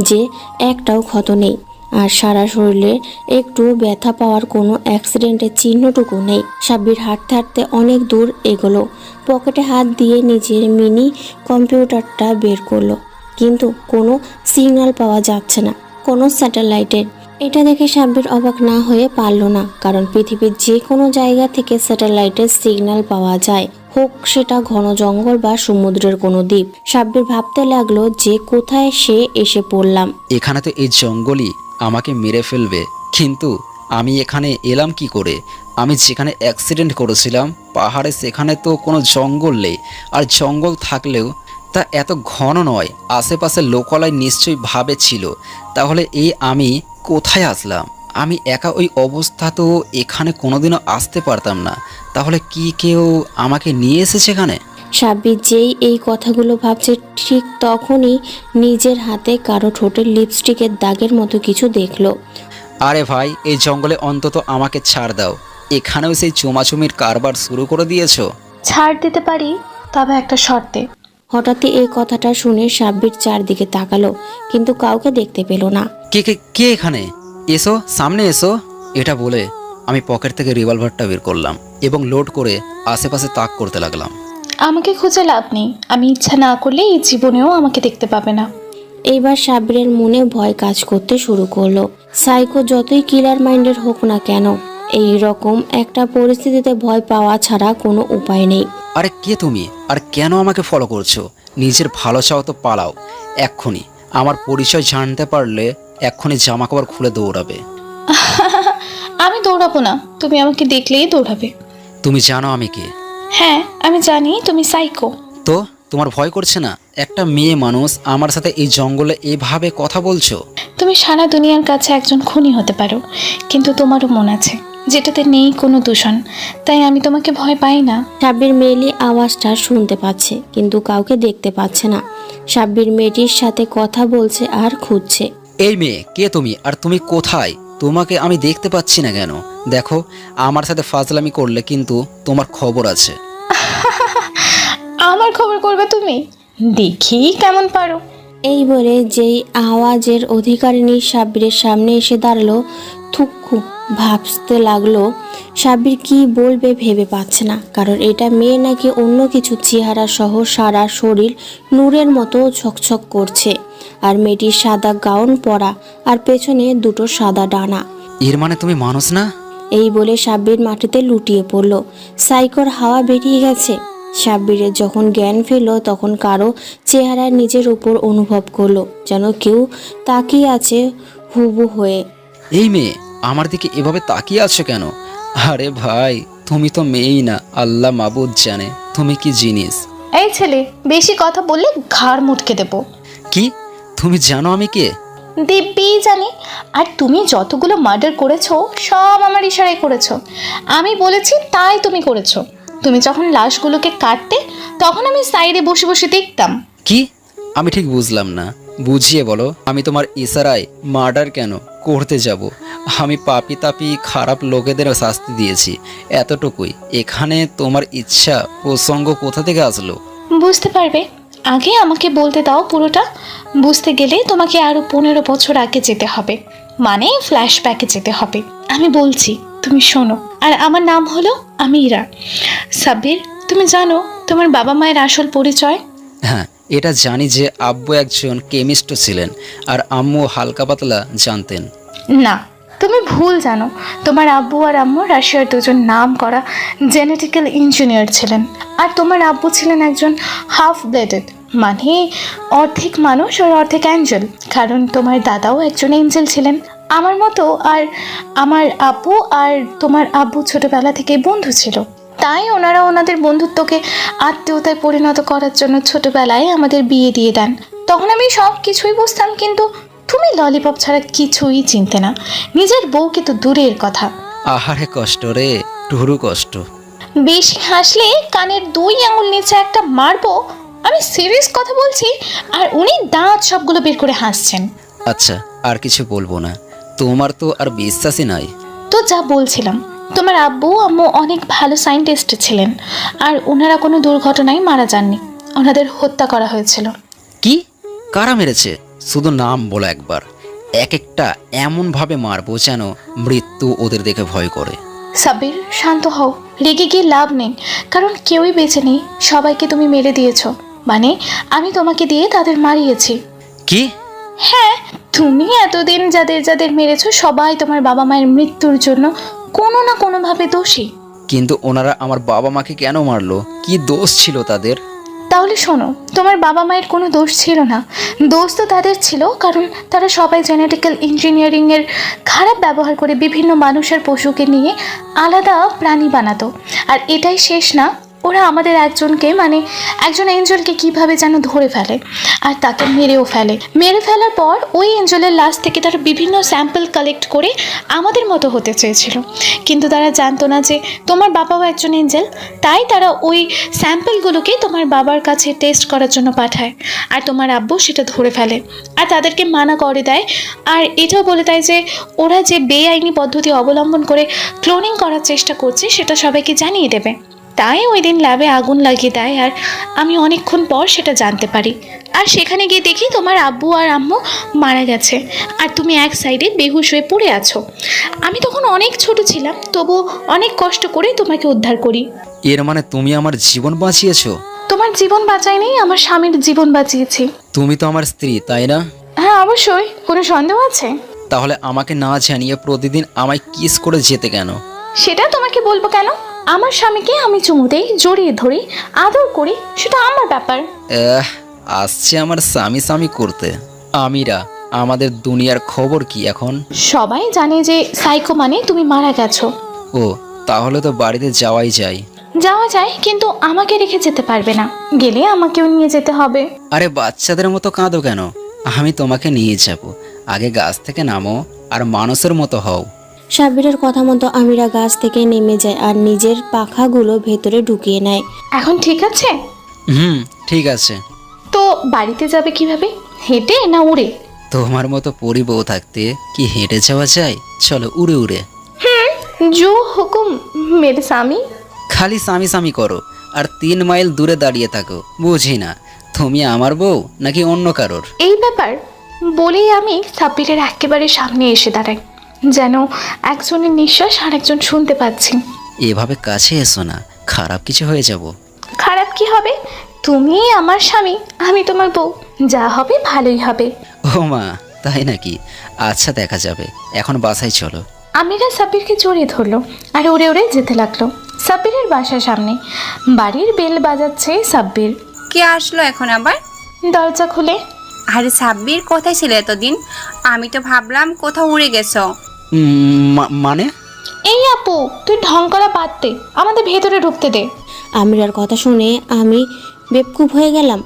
যে একটাও ক্ষত নেই, আর সারা শরীরে একটু ব্যথা পাওয়ার কোনো অ্যাক্সিডেন্টের চিহ্নটুকু নেই। সাব্বির হাঁটতে হাঁটতে অনেক দূর এগোলো। পকেটে হাত দিয়ে নিজের মিনি কম্পিউটারটা বের করলো, কিন্তু কোনো সিগন্যাল পাওয়া যাচ্ছে না, কোনো স্যাটেলাইটের। এটা দেখে সাব্বির অবাক না হয়ে পারল না, কারণ পৃথিবীর যে কোনো জায়গা থেকে স্যাটেলাইটের সিগন্যাল পাওয়া যায়, হোক সেটা ঘন জঙ্গল বা সমুদ্রের কোনো দ্বীপ। সাব্বির ভাবতে লাগলো যে কোথায় সে এসে পড়লাম। এখানে তো এই জঙ্গলই আমাকে মেরে ফেলবে, কিন্তু আমি এখানে এলাম কি করে? আমি যেখানে অ্যাক্সিডেন্ট করেছিলাম পাহাড়ে, সেখানে তো কোনো জঙ্গল নেই, আর জঙ্গল থাকলেও তা এত ঘন নয়। আশেপাশে লোকালয় নিশ্চয়ই ভাবে ছিল, তাহলে এই আমি কোথায় আসলাম? আমি একা ওই অবস্থা তো এখানে কোনোদিনও আসতে পারতাম না, তাহলে কি কেউ আমাকে নিয়ে এসেছে এখানে? সাব্বির যেই এই কথাগুলো ভাবছে, ঠিক তখনই নিজের হাতে কারো ঠোঁটের লিপস্টিকের দাগের মতো কিছু দেখলো। আরে ভাই, এই জঙ্গলে অন্তত আমাকে ছাড় দাও। এখানেও সেই চুমাচুমির কারবার শুরু করে দিয়েছো? ছাড় দিতে পারি, তবে একটা শর্তে। হঠাৎই এই কথাটা শুনে সাব্বির চারদিকে তাকালো, কিন্তু কাউকে দেখতে পেল না। কে কে কে এখানে? এসো, সামনে এসো। এটা বলে আমি পকেট থেকে রিভলভারটা বের করলাম এবং লোড করে আশেপাশে তাক করতে লাগলাম। আমাকে খুঁজে লাভ নেই, আমি ইচ্ছা না করলে এই জীবনেও আমাকে দেখতে পাবে না। এইবার সাব্বিরের মনে ভয় কাজ করতে শুরু করলো। সাইকো যতই কিলার মাইন্ডের হোক না কেন, এই রকম একটা পরিস্থিতিতে ভয় পাওয়া ছাড়া কোনো উপায় নেই। আরে কে তুমি, আর কেন আমাকে ফলো করছো? নিজের ভালো চাও তো পালাও এক্ষুনি। আমার পরিচয় জানতে পারলে এক্ষুনি জামা কাপড় খুলে দৌড়াবে। আমি দৌড়াবো না, তুমি আমাকে দেখলেই দৌড়াবে। তুমি জানো আমি কে? হ্যাঁ, আমি জানি তুমি সাইকো। তো তোমার ভয় করছে না? একটা মেয়ে মানুষ আমার সাথে এই জঙ্গলে এইভাবে কথা বলছো? তুমি সারা দুনিয়ার কাছে একজন খুনি হতে পারো, কিন্তু তোমারও মন আছে যেটাতে নেই কোনো দূষণ, তাই আমি তোমাকে ভয় পাই না। সাব্বির মেয়েলি আওয়াজটা শুনতে পাচ্ছে, কিন্তু কাউকে দেখতে পাচ্ছে না। সাব্বির মেয়েটির সাথে কথা বলছে আর খুঁজছে। এই মেয়ে, কে তুমি, আর তুমি কোথায়? তোমাকে আমি দেখতে পাচ্ছি না কেন? দেখো, আমার সাথে ফাজলামি করলে কিন্তু তোমার খবর আছে। আমার খবর করবে তুমি? দেখি কেমন পারো। এই বলে যেই আওয়াজের অধিকারিণী সাব্বিরের সামনে এসে দাঁড়ালো, থুকু ভাবতে লাগলো সাব্বির কি বলবে ভেবে পাচ্ছে না, কারণ এটা মেয়ে নাকি অন্য কিছু। চেহারা সহ সারা শরীর নূরের মতো ঝকঝক করছে, আর মেয়েটির সাদা গাউন পরা, আর পেছনে দুটো সাদা ডানা। এর মানে তুমি মানুষ না? এই বলে সাব্বির মাটিতে লুটিয়ে পড়ল। সাইকোর হাওয়া বেরিয়ে গেছে। সাব্বিরের যখন জ্ঞান ফিরল, তখন কারো চেহারা নিজের উপর অনুভব করলো, যেন কেউ তাকিয়ে আছে হুবু হয়ে। এই মেয়ে, আমার দিকে এভাবে তাকিয়ে আছো কেন? আরে ভাই, তুমি তো মেয়েই না, আল্লাহ মাবুদ জানে তুমি কি জিনিস। এই ছেলে, বেশি কথা বললে ঘাড় মুটকে দেব। কি? তুমি জানো আমি কে? দিব্যি জানি। আর তুমি যতগুলো মার্ডার করেছো সব আমার ইশারায় করেছো। আমি বলেছি তাই তুমি করেছো। তুমি যখন লাশগুলোকে কাটতে তখন আমি সাইডে বসে বসে দেখতাম। কি? আমি ঠিক বুঝলাম না, বুঝিয়ে বলো। আমি তোমার ইশারায় মার্ডার কেন করতে যাব? আমি পাপি তাপি খারাপ লোকেদের শাস্তি দিয়েছি, এতটুকুই। এখানে তোমার ইচ্ছা প্রসঙ্গ কোথা থেকে আসলো? বুঝতে পারবে, আগে আমাকে বলতে দাও পুরোটা। বুঝতে গেলে তোমাকে আরও 15 বছর আগে যেতে হবে, মানে ফ্ল্যাশব্যাকে যেতে হবে। আমি বলছি, তুমি শোনো। আর আমার নাম হলো আমিরা। সাব্বির, তুমি জানো তোমার বাবা মায়ের আসল পরিচয়? হ্যাঁ, এটা জানি যে আব্বু একজন কেমিস্ট ছিলেন আর আম্মু হালকা পাতলা জানতেন। না, তুমি ভুল জানো। তোমার আব্বু আর আম্মু রাশিয়ার দুজন নাম করা জেনেটিক্যাল ইঞ্জিনিয়ার ছিলেন। আর তোমার আব্বু ছিলেন একজন হাফ ব্লেডেড, মানে অর্ধেক মানুষ আর অর্ধেক অ্যাঞ্জেল। কারণ তোমার দাদাও একজন এঞ্জেল ছিলেন আমার মতো। আর আমার আব্বু আর তোমার আব্বু ছোটবেলা থেকে বন্ধু ছিল, তাই ওনারা ওনাদের বন্ধুত্বকে আত্মীয়তায় পরিণত করার জন্য ছোটবেলায় আমাদের বিয়ে দিয়ে দেন। তখন আমি সব কিছুই বুঝতাম, কিন্তু তুমি ললিপপ ছাড়া কিছুই চিনতে না। নিজের বউকে তো দূরের কথা। আহারে কষ্ট রে, টুরু কষ্ট। বেশি হাসলে কানের 2 আঙুল নিচে একটা মারবো। আমি সিরিয়াস কথা বলছি, আর উনি দাঁত সবগুলো বের করে হাসছেন। আচ্ছা, আর কিছু বলবো না, তোমার তো আর বিশ্বাসই নাই। তো যা বলছিলাম, তোমার আব্বু আম্মু অনেক ভালো সায়েন্টিস্ট ছিলেন, আর ওনারা কোনো দুর্ঘটনায় মারা যাননি, ওনাদের হত্যা করা হয়েছিল। কি? কারা মেরেছে? শুধু নাম বলো একবার। এক একটা এমনভাবে মারবো যেন মৃত্যু ওদের দেখে ভয় করে। সাব্বির, শান্ত হও। রেগে গিয়ে লাভ নেই, কারণ কেউই বেঁচে নেই। সবাইকে তুমি মেরে দিয়েছ, মানে আমি তোমাকে দিয়ে তাদের মারিয়েছি। কি? হ্যাঁ, তুমি এতদিন যাদের যাদের মেরেছো সবাই তোমার বাবা মায়ের মৃত্যুর জন্য কোনো না কোনোভাবে দোষী। কিন্তু ওনারা আমার বাবা মাকে কেন মারলো? কি দোষ ছিল তাদের? তাহলে শোনো, তোমার বাবা মায়ের কোনো দোষ ছিল না। দোষ তো তাদের ছিল, কারণ তারা সবাই জেনেটিক্যাল ইঞ্জিনিয়ারিংয়ের খারাপ ব্যবহার করে বিভিন্ন মানুষের পশুকে নিয়ে আলাদা প্রাণী বানাতো। আর এটাই শেষ না, ওরা আমাদের একজনকে, মানে একজন এঞ্জেলকে কিভাবে যেন ধরে ফেলে আর তাকে মেরেও ফেলে। মেরে ফেলার পর ওই এঞ্জেলের লাশ থেকে তারা বিভিন্ন স্যাম্পল কালেক্ট করে আমাদের মতো হতে চেয়েছিল, কিন্তু তারা জানতো না যে তোমার বাবাও একজন এঞ্জেল। তাই তারা ওই স্যাম্পলগুলোকে তোমার বাবার কাছে টেস্ট করার জন্য পাঠায়, আর তোমার আব্বু সেটা ধরে ফেলে আর তাদেরকে মানা করে দেয়। আর এটাও বলে দেয় যে ওরা যে বেআইনি পদ্ধতি অবলম্বন করে ক্লোনিং করার চেষ্টা করছে সেটা সবাইকে জানিয়ে দেবে। তাই ওই দিন ল্যাবে আগুন লাগিয়ে দেয়, আর আমি অনেকক্ষণ পর সেটা জানতে পারি। আর সেখানে গিয়ে দেখি তোমার আব্বু আর আম্মু মারা গেছে, আর তুমি এক সাইডে বেহুশ হয়ে পড়ে আছো। আমি তখন অনেক ছোট ছিলাম, তবু অনেক কষ্ট করে তোমাকে উদ্ধার করি। এর মানে তুমি আমার জীবন বাঁচিয়েছো? তোমার জীবন বাঁচাইনি, আমার স্বামীর জীবন বাঁচিয়েছি। তুমি তো আমার স্ত্রী, তাই না? হ্যাঁ, অবশ্যই। কোনো সন্দেহ আছে? তাহলে আমাকে না জানিয়ে প্রতিদিন আমায় কিস করে যেতে কেন? সেটা তোমাকে বলবো কেন? আমার স্বামীকে আমি চুমু দেই, জড়িয়ে ধরি, আদর করি, সেটা আমার ব্যাপার। আসছে আমার স্বামী স্বামী করতে। আমিরা, আমাদের দুনিয়ার খবর কি এখন? সবাই জানে যে সাইকো মানে তুমি মারা গেছো। ও, তাহলে তো বাড়িতে যাওয়াই যায়। যাওয়া যায়, কিন্তু আমাকে রেখে যেতে পারবে না। গেলে আমাকেও নিয়ে যেতে হবে। আরে বাচ্চাদের মতো কাঁদো কেন? আমি তোমাকে নিয়ে যাব। আগে গাছ থেকে নামো আর মানুষের মতো হও। সাব্বিরের কথা মতো আমিরা গাছ থেকে নেমে যায় আর নিজের পাখাগুলো ভেতরে ঢুকিয়ে নেয়। এখন ঠিক আছে? ঠিক আছে। তো বাড়িতে যাবে কিভাবে? হেঁটে না উড়ে? তোমার মতো পরি বউ থাকতে কি হেঁটে যাওয়া যায়? চলো উড়ে উড়ে। জো হুকুম মেরে স্বামী। খালি স্বামী স্বামী করো আর 3 মাইল দূরে দাঁড়িয়ে থাকো। বুঝি না তুমি আমার বউ নাকি অন্য কারোর। এই ব্যাপার বলেই আমি সাব্বিরের একেবারে সামনে এসে দাঁড়াই, যেন একজনের নিঃশ্বাস আর একজন শুনতে পাচ্ছি। এভাবে কাছে এসো না, খারাপ কিছু হয়ে যাব। খারাপ কি হবে? তুমি আমার স্বামী, আমি তোমার বউ, যা হবে ভালোই হবে। ও মা, তাই নাকি? আচ্ছা, দেখা যাবে। এখন বাসায় চলো। আমিরা সাব্বিরকে জড়িয়ে ধরলো আর উড়ে উড়ে যেতে লাগলো সাব্বিরের বাসার সামনে। বাড়ির বেল বাজাচ্ছে সাব্বির। কে আসলো এখন আবার? দরজা খুলে। আরে সাব্বির, কোথায় ছিল এতদিন? আমি তো ভাবলাম কোথাও উড়ে গেছো। মানে? এই আপু, তুই ঢং করা বাদ দে, আমাদের ভেতরে ঢুকতে দে। আমিরার কথা শুনে আমি বেবকুফ হয়ে গেলাম।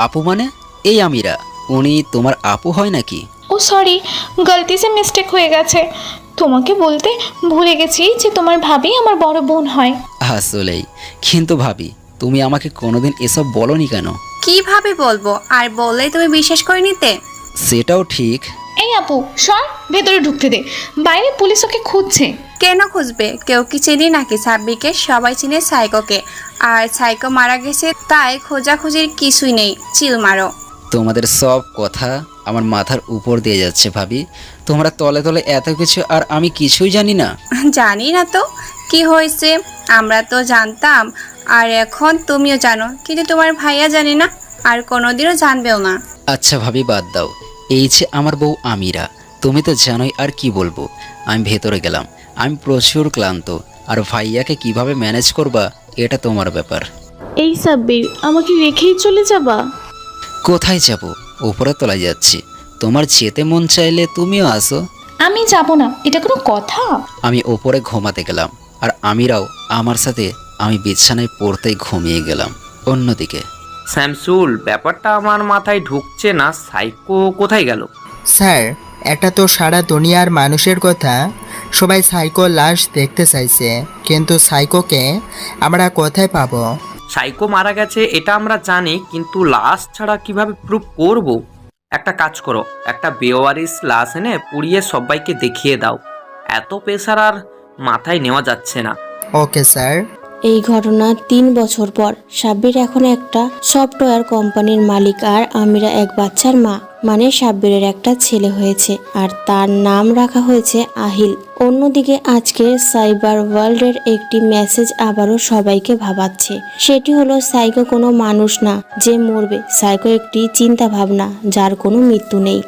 আপু মানে? এই আমিরা, উনি তোমার আপু হয় নাকি? ও সরি, গলতি সে মিস্টেক হয়ে গেছে। তোমাকে বলতে ভুলে গেছি যে তোমার ভাবি আমার বড় বোন হয়। আসলেই, কিন্তু ভাবি তুমি আমাকে কোনোদিন এসব বলনি কেন? কিভাবে বলবো, আর বললেই তুমি বিশ্বাস করে নিতে? সেটাও ঠিক। এই আপু সর, ভেতরে ঢুকতে দে, বাইরে পুলিশ ওকে খুঁজছে। কেন খুঁজবে? কেউ কি চিনি নাকি সাব্বিরকে? সবাই চিনে সাইকোকে, আর সাইকো মারা গেছে, তাই খোঁজাখুঁজির কিছুই নেই। চিল মারো। তোমাদের সব কথা আমার মাথার উপর দিয়ে যাচ্ছে ভাবি। তোমরা তলে তলে এত কিছু আর আমি কিছুই জানি না। জানি না তো কি হয়েছে, আমরা তো জানতাম, আর এখন তুমিও জানো, কিন্তু তোমার ভাইয়া জানে না, আর কোনোদিনও জানবেও না। আচ্ছা ভাবি বাদ দাও, এই যে আমার বউ আমিরা, তুমি তো জানোই, আর কি বলবো। আমি ভেতরে গেলাম, আমি প্রচুর ক্লান্ত, আর ভাইয়াকে কিভাবে ম্যানেজ করবা এটা তোমার ব্যাপার। এই সাব্বির, আমাকে রেখেই চলে যাবা? কোথায় যাব? উপরে তলায় যাচ্ছি, তোমার যেতে মন চাইলে তুমিও আসো। আমি যাব না, এটা কোনো কথা? আমি ওপরে ঘুমাতে গেলাম, আর আমিরাও আমার সাথে। আমি বিছানায় পড়তেই ঘুমিয়ে গেলাম। অন্যদিকে শ্যামসুল, ব্যাপারটা আমার মাথায় ঢুকছে না, সাইকো কোথায় গেল? স্যার, এটা তো সারা দুনিয়ার মানুষের কথা। সবাই সাইকো লাশ দেখতে চাইছে, কিন্তু সাইকোকে আমরা কোথায় পাবো? সাইকো মারা গেছে এটা আমরা জানি, কিন্তু লাশ ছাড়া কিভাবে প্রুফ করব? একটা কাজ করো, একটা বেওয়ারিশ লাশ এনে পুড়িয়ে সবাইকে দেখিয়ে দাও। এত প্রেসার আর মাথায় নেওয়া যাচ্ছে না। Okay sir. এই ঘটনা 3 বছর পর। সাব্বির এখন একটা সফটওয়্যার কোম্পানির মালিক, আর আমিরা এক বাচ্চার মা। মানে সাব্বিরের একটা ছেলে হয়েছে, আর তার নাম রাখা হয়েছে আহিল। অন্যদিকে আজকের সাইবার ওয়ার্ল্ডের একটি মেসেজ আবারও সবাইকে ভাবাচ্ছে। সেটি হলো সাইকো কোনো মানুষ না যে মরবে, সাইকো একটি চিন্তা ভাবনা যার কোনো মৃত্যু নেই।